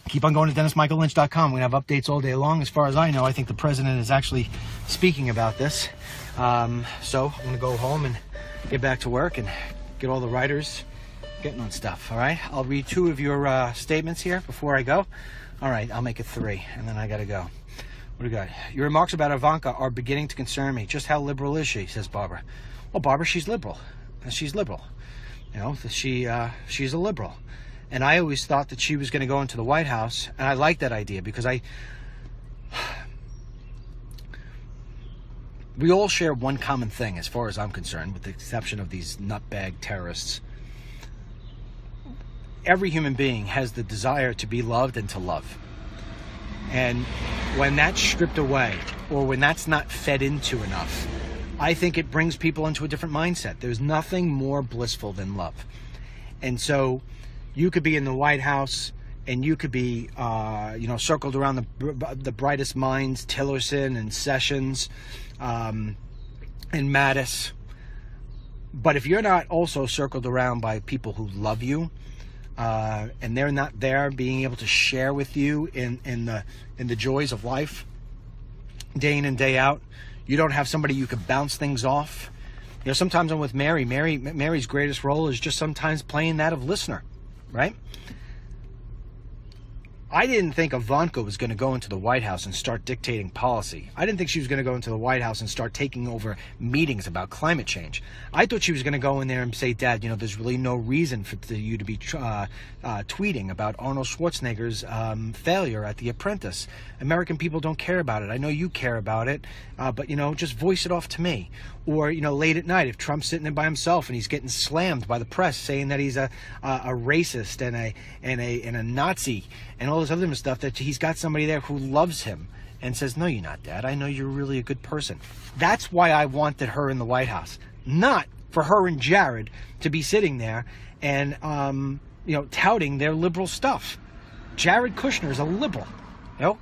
keep on going to DennisMichaelLynch.com. We have updates all day long. As far as I know, I think the president is actually speaking about this. So I'm going to go home and get back to work and get all the writers getting on stuff. All right. I'll read 2 of your statements here before I go. All right. I'll make it 3, and then I got to go. What do we got? Your remarks about Ivanka are beginning to concern me. Just how liberal is she? Says Barbara. Well, Barbara, she's liberal. She's liberal. You know, she's a liberal. And I always thought that she was going to go into the White House, and I like that idea because we all share one common thing as far as I'm concerned, with the exception of these nutbag terrorists. Every human being has the desire to be loved and to love. And when that's stripped away, or when that's not fed into enough, I think it brings people into a different mindset. There's nothing more blissful than love. And so you could be in the White House and you could be, circled around the brightest minds, Tillerson and Sessions and Mattis. But if you're not also circled around by people who love you, and they're not there being able to share with you in the joys of life, day in and day out, you don't have somebody you could bounce things off. You know, sometimes I'm with Mary. Mary's greatest role is just sometimes playing that of listener, right? I didn't think Ivanka was going to go into the White House and start dictating policy. I didn't think she was going to go into the White House and start taking over meetings about climate change. I thought she was going to go in there and say, Dad, you know, there's really no reason for you to be tweeting about Arnold Schwarzenegger's failure at The Apprentice. American people don't care about it. I know you care about it, but, you know, just voice it off to me. Or, you know, late at night, if Trump's sitting there by himself and he's getting slammed by the press saying that he's a racist and a Nazi and all this other stuff, that he's got somebody there who loves him and says, no, you're not, Dad. I know you're really a good person. That's why I wanted her in the White House. Not for her and Jared to be sitting there and, touting their liberal stuff. Jared Kushner is a liberal. You know,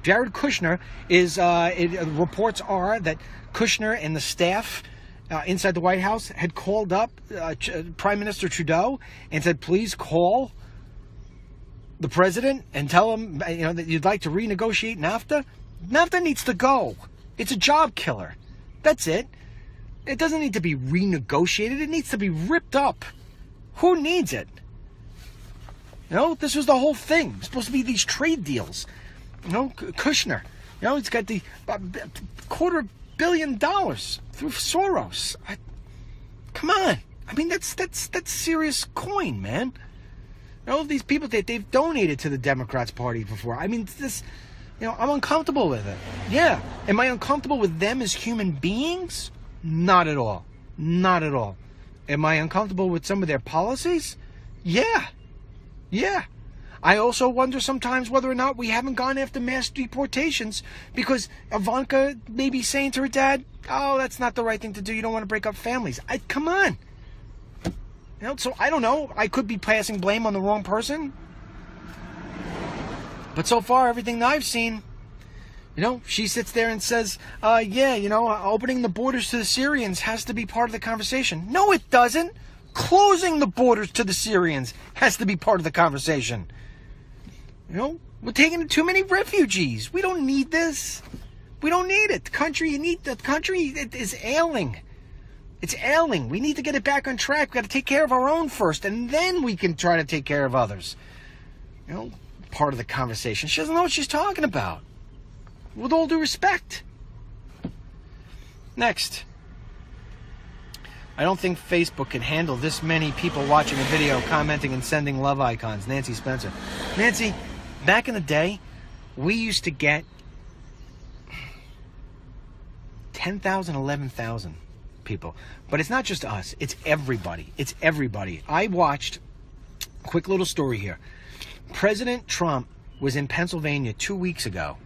Jared Kushner is, reports are that Kushner and the staff inside the White House had called up Prime Minister Trudeau and said, please call the president and tell him, that you'd like to renegotiate NAFTA. NAFTA needs to go. It's a job killer. That's it. It doesn't need to be renegotiated. It needs to be ripped up. Who needs it? This was the whole thing. It's supposed to be these trade deals. Kushner, he's got the $250 million through Soros. Come on. I mean, that's serious coin, man. These people that they've donated to the Democrats Party before. I mean, this, I'm uncomfortable with it. Yeah. Am I uncomfortable with them as human beings? Not at all. Not at all. Am I uncomfortable with some of their policies? Yeah. Yeah. I also wonder sometimes whether or not we haven't gone after mass deportations because Ivanka may be saying to her dad, oh, that's not the right thing to do. You don't want to break up families. Come on. So I don't know. I could be passing blame on the wrong person. But so far, everything that I've seen, she sits there and says, opening the borders to the Syrians has to be part of the conversation. No, it doesn't. Closing the borders to the Syrians has to be part of the conversation. We're taking in too many refugees. We don't need this. We don't need it. The country is ailing. It's ailing. We need to get it back on track. We've got to take care of our own first, and then we can try to take care of others. Part of the conversation. She doesn't know what she's talking about. With all due respect. Next. I don't think Facebook can handle this many people watching a video, commenting, and sending love icons. Nancy Spencer. Nancy, back in the day, we used to get 10,000, 11,000 people. But it's not just us. It's everybody. It's everybody. I watched, quick little story here. President Trump was in Pennsylvania 2 weeks ago,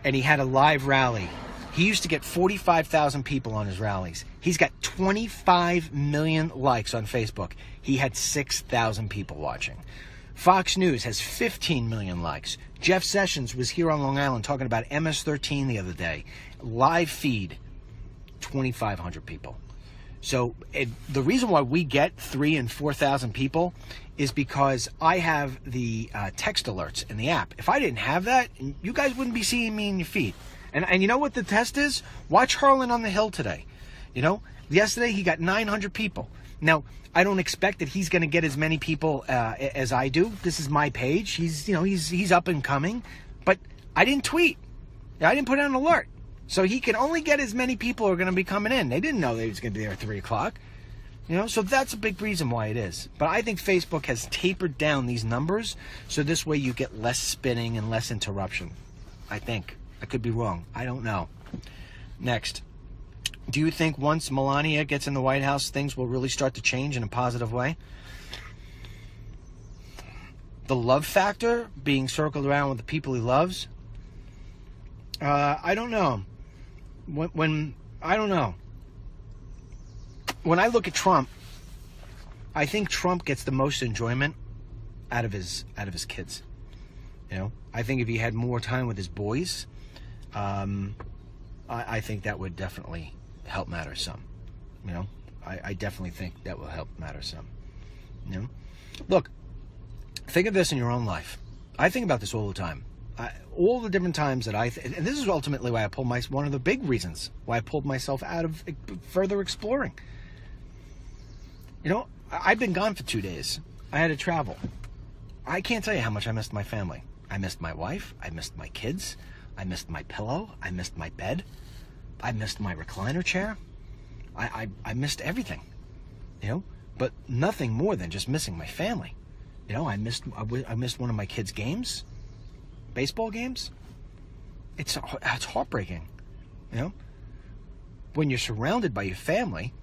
and he had a live rally. He used to get 45,000 people on his rallies. He's got 25 million likes on Facebook. He had 6,000 people watching. Fox News has 15 million likes. Jeff Sessions was here on Long Island talking about MS-13 the other day. Live feed, 2,500 people. So the reason why we get 3,000 and 4,000 people is because I have the text alerts in the app. If I didn't have that, you guys wouldn't be seeing me in your feed. And you know what the test is? Watch Harlan on the Hill today. You know, yesterday he got 900 people. Now, I don't expect that he's going to get as many people as I do. This is my page. He's up and coming. But I didn't tweet. I didn't put out an alert. So he can only get as many people who are going to be coming in. They didn't know they was going to be there at 3 o'clock. You know, so that's a big reason why it is. But I think Facebook has tapered down these numbers so this way you get less spinning and less interruption. I think. I could be wrong. I don't know. Next. Do you think once Melania gets in the White House, things will really start to change in a positive way? The love factor being circled around with the people he loves? I don't know. I don't know. When I look at Trump, I think Trump gets the most enjoyment out of his kids. You know, I think if he had more time with his boys, I think that would definitely help matter some. You know, I definitely think that will help matter some. You know, look, think of this in your own life. I think about this all the time. All the different times that and this is ultimately why I pulled one of the big reasons why I pulled myself out of further exploring. You know, I've been gone for 2 days. I had to travel. I can't tell you how much I missed my family. I missed my wife. I missed my kids. I missed my pillow. I missed my bed. I missed my recliner chair. I missed everything, you know, but nothing more than just missing my family. You know, I missed one of my kids' games, baseball games. It's heartbreaking, you know, when you're surrounded by your family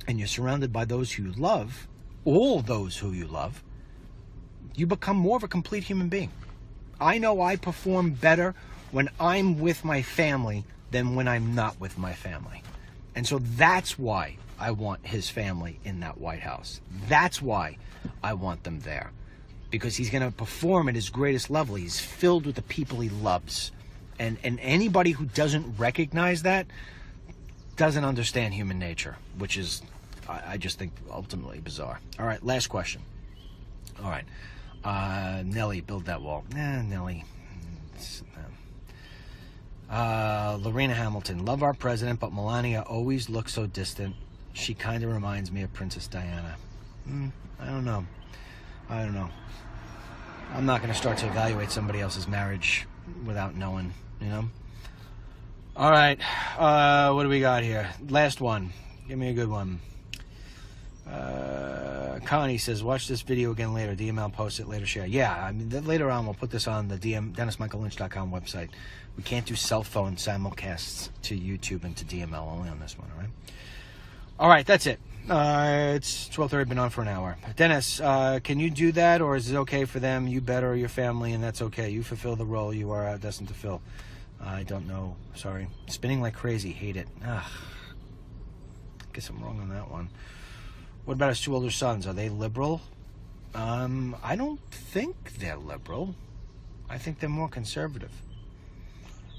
and you're surrounded by those who you love, all those who you love, you become more of a complete human being. I know I perform better when I'm with my family than when I'm not with my family. And so that's why I want his family in that White House. That's why I want them there. Because he's going to perform at his greatest level. He's filled with the people he loves. And anybody who doesn't recognize that doesn't understand human nature, which is, I just think, ultimately bizarre. All right, last question. All right. Nelly, build that wall. Nelly. Lorena Hamilton, love our president, but Melania always looks so distant. She kind of reminds me of Princess Diana. I don't know. I'm not going to start to evaluate somebody else's marriage without knowing, you know. All right, what do we got here? Last one. Give me a good one. Connie says, watch this video again later. DML, post it later, share. Yeah, I mean, later on we'll put this on the DennisMichaelLynch.com website. We can't do cell phone simulcasts to YouTube and to DML, only on this one, all right? All right, that's it. It's 12:30, been on for an hour. Dennis, can you do that, or is it okay for them? You better, your family, and that's okay. You fulfill the role you are destined to fill. I don't know. Sorry. Spinning like crazy. Hate it. Guess I'm wrong on that one. What about his 2 older sons? Are they liberal? I don't think they're liberal. I think they're more conservative.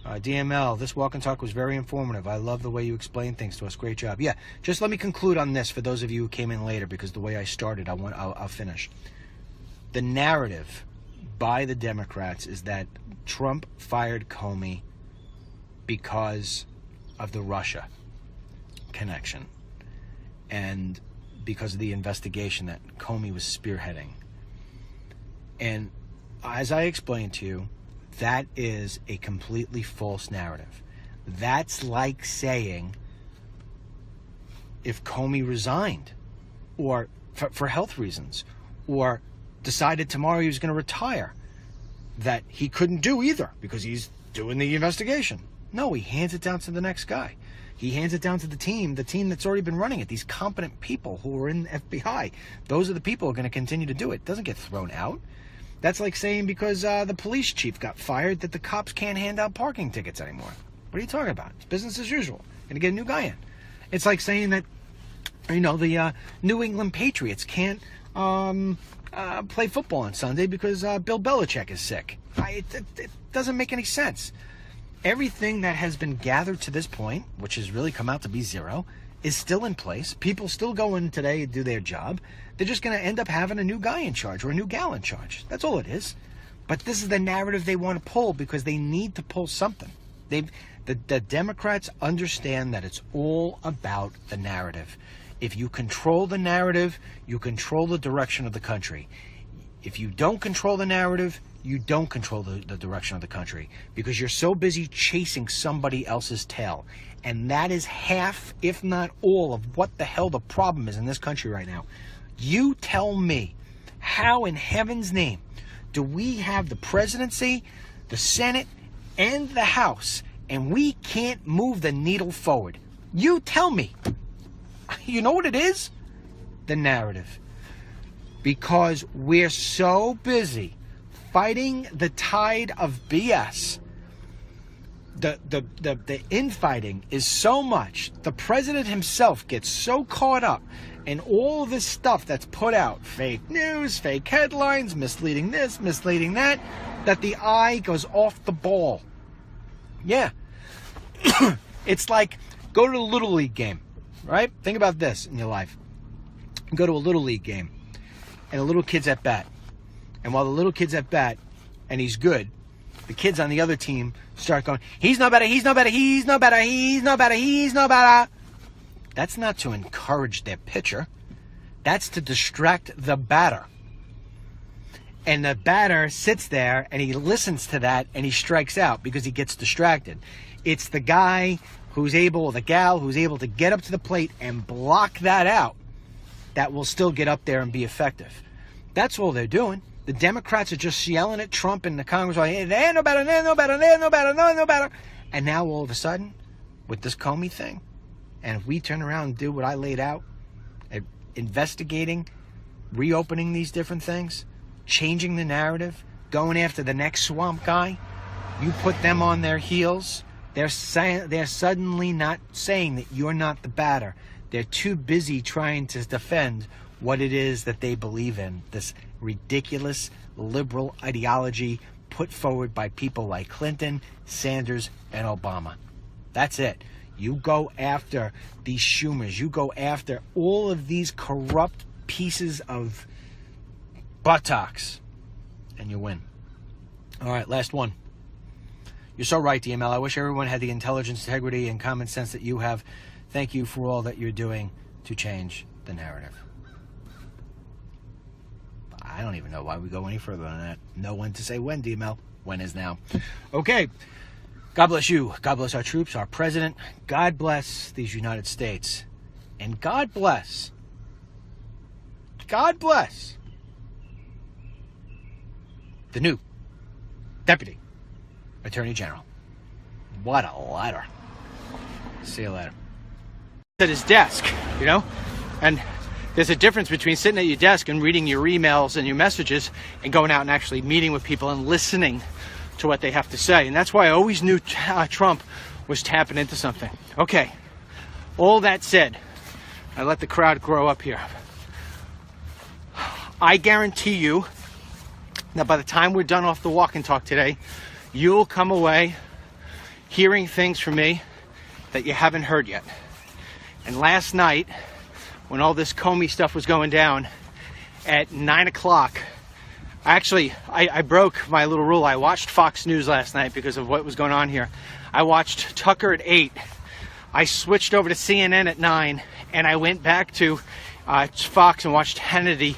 DML, this walk and talk was very informative. I love the way you explain things to us. Great job. Yeah, just let me conclude on this for those of you who came in later, because the way I started, I'll finish. The narrative by the Democrats is that Trump fired Comey because of the Russia connection and because of the investigation that Comey was spearheading. And as I explained to you, that is a completely false narrative. That's like saying if Comey resigned or for health reasons, or decided tomorrow he was going to retire, that he couldn't do either because he's doing the investigation. No, he hands it down to the next guy. He hands it down to the team that's already been running it, these competent people who are in the FBI. Those are the people who are going to continue to do it. It doesn't get thrown out. That's like saying because the police chief got fired that the cops can't hand out parking tickets anymore. What are you talking about? It's business as usual. Going to get a new guy in. It's like saying that, you know, the New England Patriots can't play football on Sunday because Bill Belichick is sick. It doesn't make any sense. Everything that has been gathered to this point, which has really come out to be zero, is still in place. People still go in today and do their job. They're just going to end up having a new guy in charge or a new gal in charge. That's all it is. But this is the narrative they want to pull because they need to pull something. The Democrats understand that it's all about the narrative. If you control the narrative, you control the direction of the country. If you don't control the narrative, you don't control the direction of the country because you're so busy chasing somebody else's tail. And that is half, if not all, of what the hell the problem is in this country right now. You tell me, how in heaven's name do we have the presidency, the Senate, and the House, and we can't move the needle forward? You tell me. You know what it is? The narrative. Because we're so busy fighting the tide of BS. The infighting is so much. The president himself gets so caught up in all of this stuff that's put out. Fake news, fake headlines, misleading this, misleading that, that the eye goes off the ball. Yeah. It's like, go to a Little League game, right? Think about this in your life. Go to a Little League game, and a little kid's at bat. And while the little kid's at bat, and he's good, the kids on the other team start going, he's no better, he's no better, he's no better, he's no better, he's no better. That's not to encourage their pitcher. That's to distract the batter. And the batter sits there and he listens to that and he strikes out because he gets distracted. It's the guy who's able, or the gal who's able to get up to the plate and block that out that will still get up there and be effective. That's all they're doing. The Democrats are just yelling at Trump and the Congress, like, hey, they're no better, they're no better, they're no better, no better. And now all of a sudden, with this Comey thing, and if we turn around and do what I laid out, investigating, reopening these different things, changing the narrative, going after the next swamp guy, you put them on their heels, they're suddenly not saying that you're not the batter. They're too busy trying to defend what it is that they believe in, this ridiculous liberal ideology put forward by people like Clinton, Sanders, and Obama. That's it. You go after these Schumers. You go after all of these corrupt pieces of buttocks, and you win. All right, last one. You're so right, DML. I wish everyone had the intelligence, integrity, and common sense that you have. Thank you for all that you're doing to change the narrative. I don't even know why we go any further than that. Know when to say when, DML. When is now. Okay. God bless you. God bless our troops, our president. God bless these United States. And God bless the new Deputy Attorney General. What a letter. See you later. At his desk, you know, and there's a difference between sitting at your desk and reading your emails and your messages and going out and actually meeting with people and listening to what they have to say. And that's why I always knew Trump was tapping into something. Okay, all that said, I let the crowd grow up here. I guarantee you that by the time we're done off the walk and talk today, you'll come away hearing things from me that you haven't heard yet. And last night, when all this Comey stuff was going down at 9 o'clock, I broke my little rule. I watched Fox News last night because of what was going on here. I watched Tucker at 8. I switched over to CNN at 9, and I went back to Fox and watched Hannity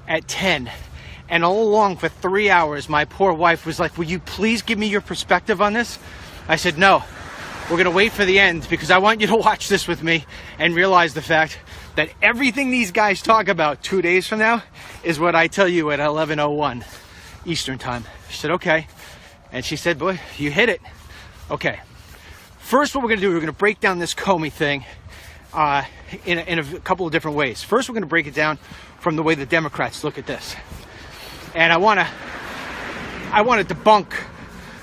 at 10. And all along for 3 hours, my poor wife was like, will you please give me your perspective on this? I said, no, we're going to wait for the end because I want you to watch this with me and realize the fact that everything these guys talk about 2 days from now is what I tell you at 11:01 Eastern time. She said, okay. And she said, boy, you hit it. Okay. First, what we're going to do, we're going to break down this Comey thing in a couple of different ways. First, we're going to break it down from the way the Democrats look at this. And I want to debunk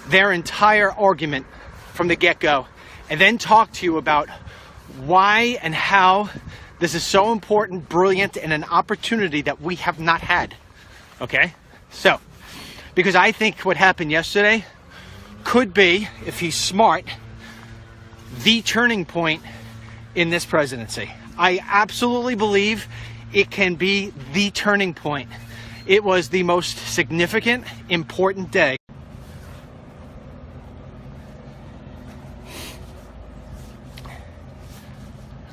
their entire argument from the get-go and then talk to you about why and how this is so important, brilliant, and an opportunity that we have not had. Okay? So, because I think what happened yesterday could be, if he's smart, the turning point in this presidency. I absolutely believe it can be the turning point. It was the most significant, important day.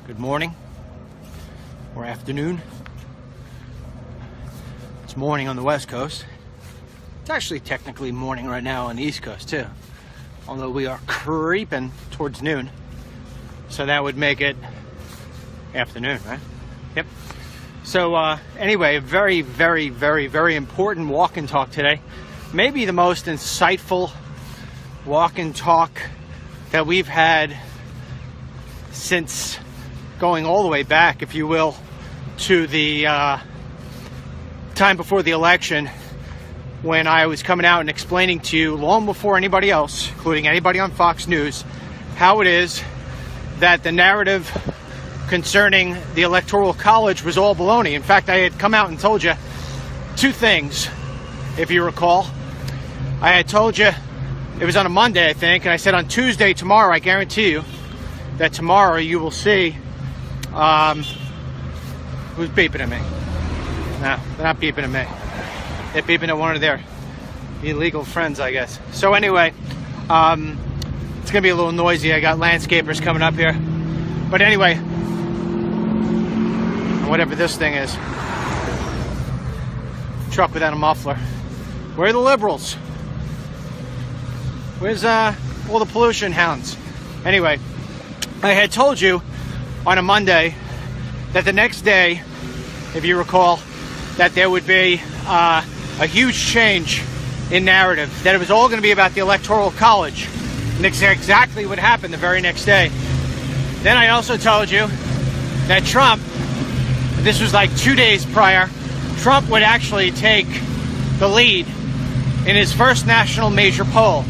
Good morning or afternoon. It's morning on the West Coast. It's actually technically morning right now on the East Coast too, although we are creeping towards noon, so that would make it afternoon, right? Yep. So anyway, very, very, very, very important walk and talk today. Maybe the most insightful walk and talk that we've had since going all the way back, if you will, to the time before the election, when I was coming out and explaining to you, long before anybody else, including anybody on Fox News, how it is that the narrative concerning the Electoral College was all baloney. In fact, I had come out and told you two things, if you recall. I had told you, it was on a Monday, I think, and I said on Tuesday, tomorrow, I guarantee you that tomorrow you will see, who's beeping at me? No, they're not beeping at me. They're beeping at one of their illegal friends, I guess. So anyway, it's going to be a little noisy. I got landscapers coming up here. But anyway, whatever this thing is, truck without a muffler. Where are the liberals? Where's all the pollution hounds? Anyway, I had told you on a Monday that the next day, if you recall, that there would be a huge change in narrative, that it was all going to be about the Electoral College. And that's exactly what happened the very next day. Then I also told you that Trump, this was like 2 days prior, Trump would actually take the lead in his first national major poll.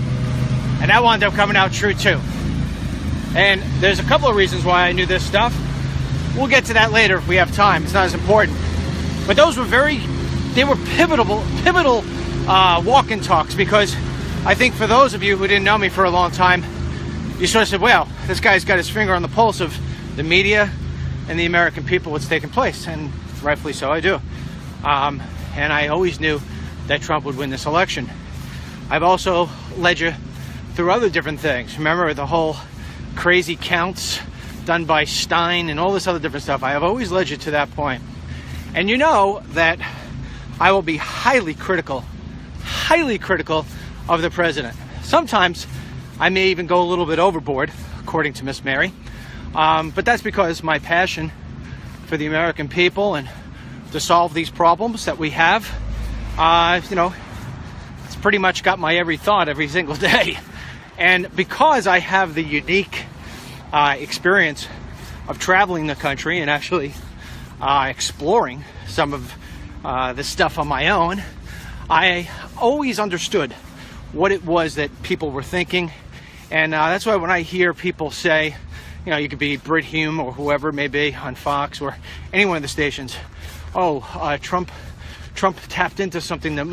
And that wound up coming out true too. And there's a couple of reasons why I knew this stuff. We'll get to that later if we have time. It's not as important. But those were pivotal walk and talks, because I think for those of you who didn't know me for a long time, you sort of said, well, this guy's got his finger on the pulse of the media and the American people, what's taking place. And rightfully so, I do. And I always knew that Trump would win this election. I've also led you through other different things. Remember the whole crazy counts done by Stein and all this other different stuff. I have always led you to that point. And you know that I will be highly critical of the president. Sometimes I may even go a little bit overboard, according to Miss Mary. But that's because my passion for the American people and to solve these problems that we have, it's pretty much got my every thought every single day. And because I have the unique experience of traveling the country and actually exploring some of this stuff on my own, I always understood what it was that people were thinking. And that's why when I hear people say, you could be Brit Hume or whoever it may be on Fox or any one of the stations, Trump tapped into something that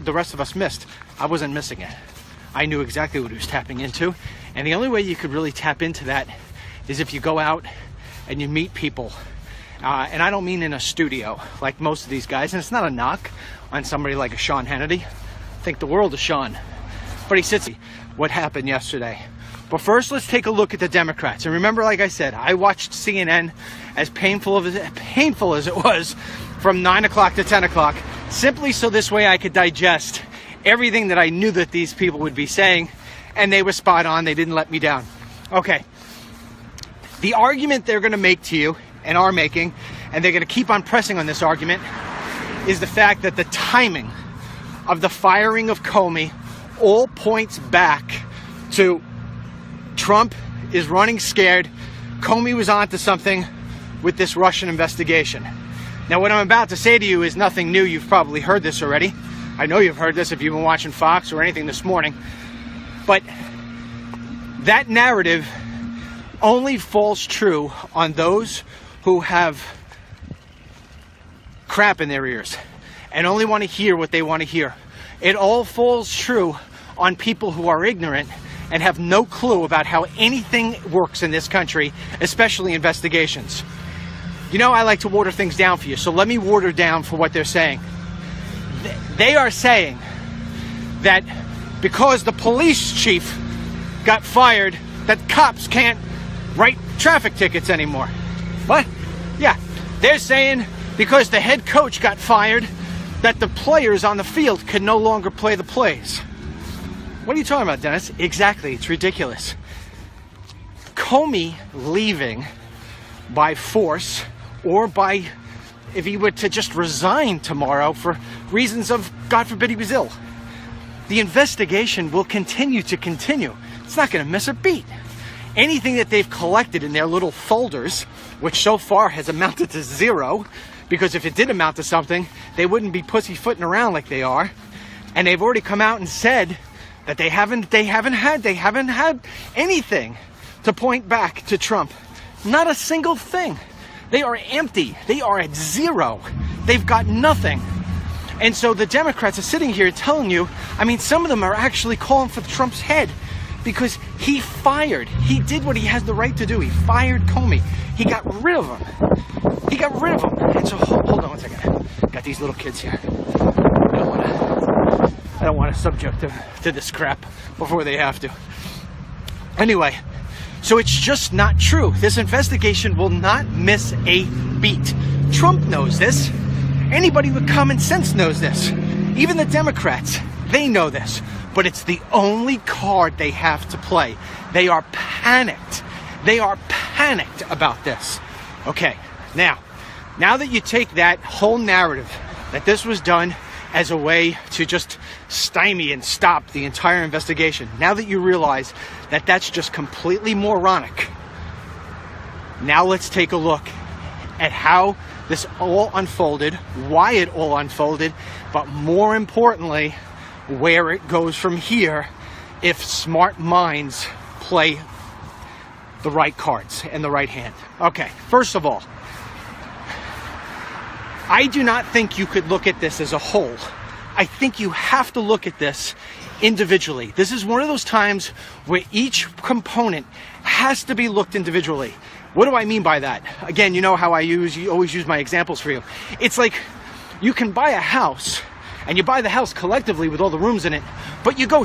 the rest of us missed. I wasn't missing it. I knew exactly what he was tapping into. And the only way you could really tap into that is if you go out and you meet people. And I don't mean in a studio like most of these guys. And it's not a knock on somebody like a Sean Hannity. I think the world of Sean. But he sits. What happened yesterday? But first, let's take a look at the Democrats. And remember, like I said, I watched CNN, as painful as it was, from 9 o'clock to 10 o'clock, simply so this way I could digest everything that I knew that these people would be saying, and they were spot on. They didn't let me down. Okay. The argument they're going to make to you, and are making, and they're going to keep on pressing on this argument, is the fact that the timing of the firing of Comey all points back to Trump is running scared. Comey was onto something with this Russian investigation. Now, what I'm about to say to you is nothing new. You've probably heard this already. I know you've heard this if you've been watching Fox or anything this morning. But that narrative only falls true on those who have crap in their ears and only want to hear what they want to hear. It all falls true on people who are ignorant and have no clue about how anything works in this country, especially investigations. You know, I like to water things down for you, so let me water down for what they're saying. They are saying that because the police chief got fired, that cops can't write traffic tickets anymore. What? Yeah, they're saying because the head coach got fired, that the players on the field can no longer play the plays. What are you talking about, Dennis? Exactly, it's ridiculous. Comey leaving by force, or by, if he were to just resign tomorrow for reasons of, God forbid, he was ill, the investigation will continue to continue. It's not going to miss a beat. Anything that they've collected in their little folders, which so far has amounted to zero, because if it did amount to something, they wouldn't be pussyfooting around like they are. And they've already come out and said that they haven't had anything to point back to Trump. Not a single thing. They are empty. They are at zero. They've got nothing. And so the Democrats are sitting here telling you, I mean, some of them are actually calling for Trump's head because he did what he has the right to do. He fired Comey. He got rid of him. He got rid of him. And so, hold on one second. Got these little kids here. I don't want to subject them to this crap before they have to. Anyway, so it's just not true. This investigation will not miss a beat. Trump knows this. Anybody with common sense knows this. Even the Democrats, they know this. But it's the only card they have to play. They are panicked. They are panicked about this. Okay, now that you take that whole narrative that this was done as a way to just stymie and stop the entire investigation, now that you realize that that's just completely moronic, now let's take a look at how this all unfolded, why it all unfolded, but more importantly, where it goes from here if smart minds play the right cards and the right hand. Okay, first of all, I do not think you could look at this as a whole. I think you have to look at this individually. This is one of those times where each component has to be looked individually. What do I mean by that? Again, you know how I always use my examples for you. It's like you can buy a house, and you buy the house collectively with all the rooms in it, but you go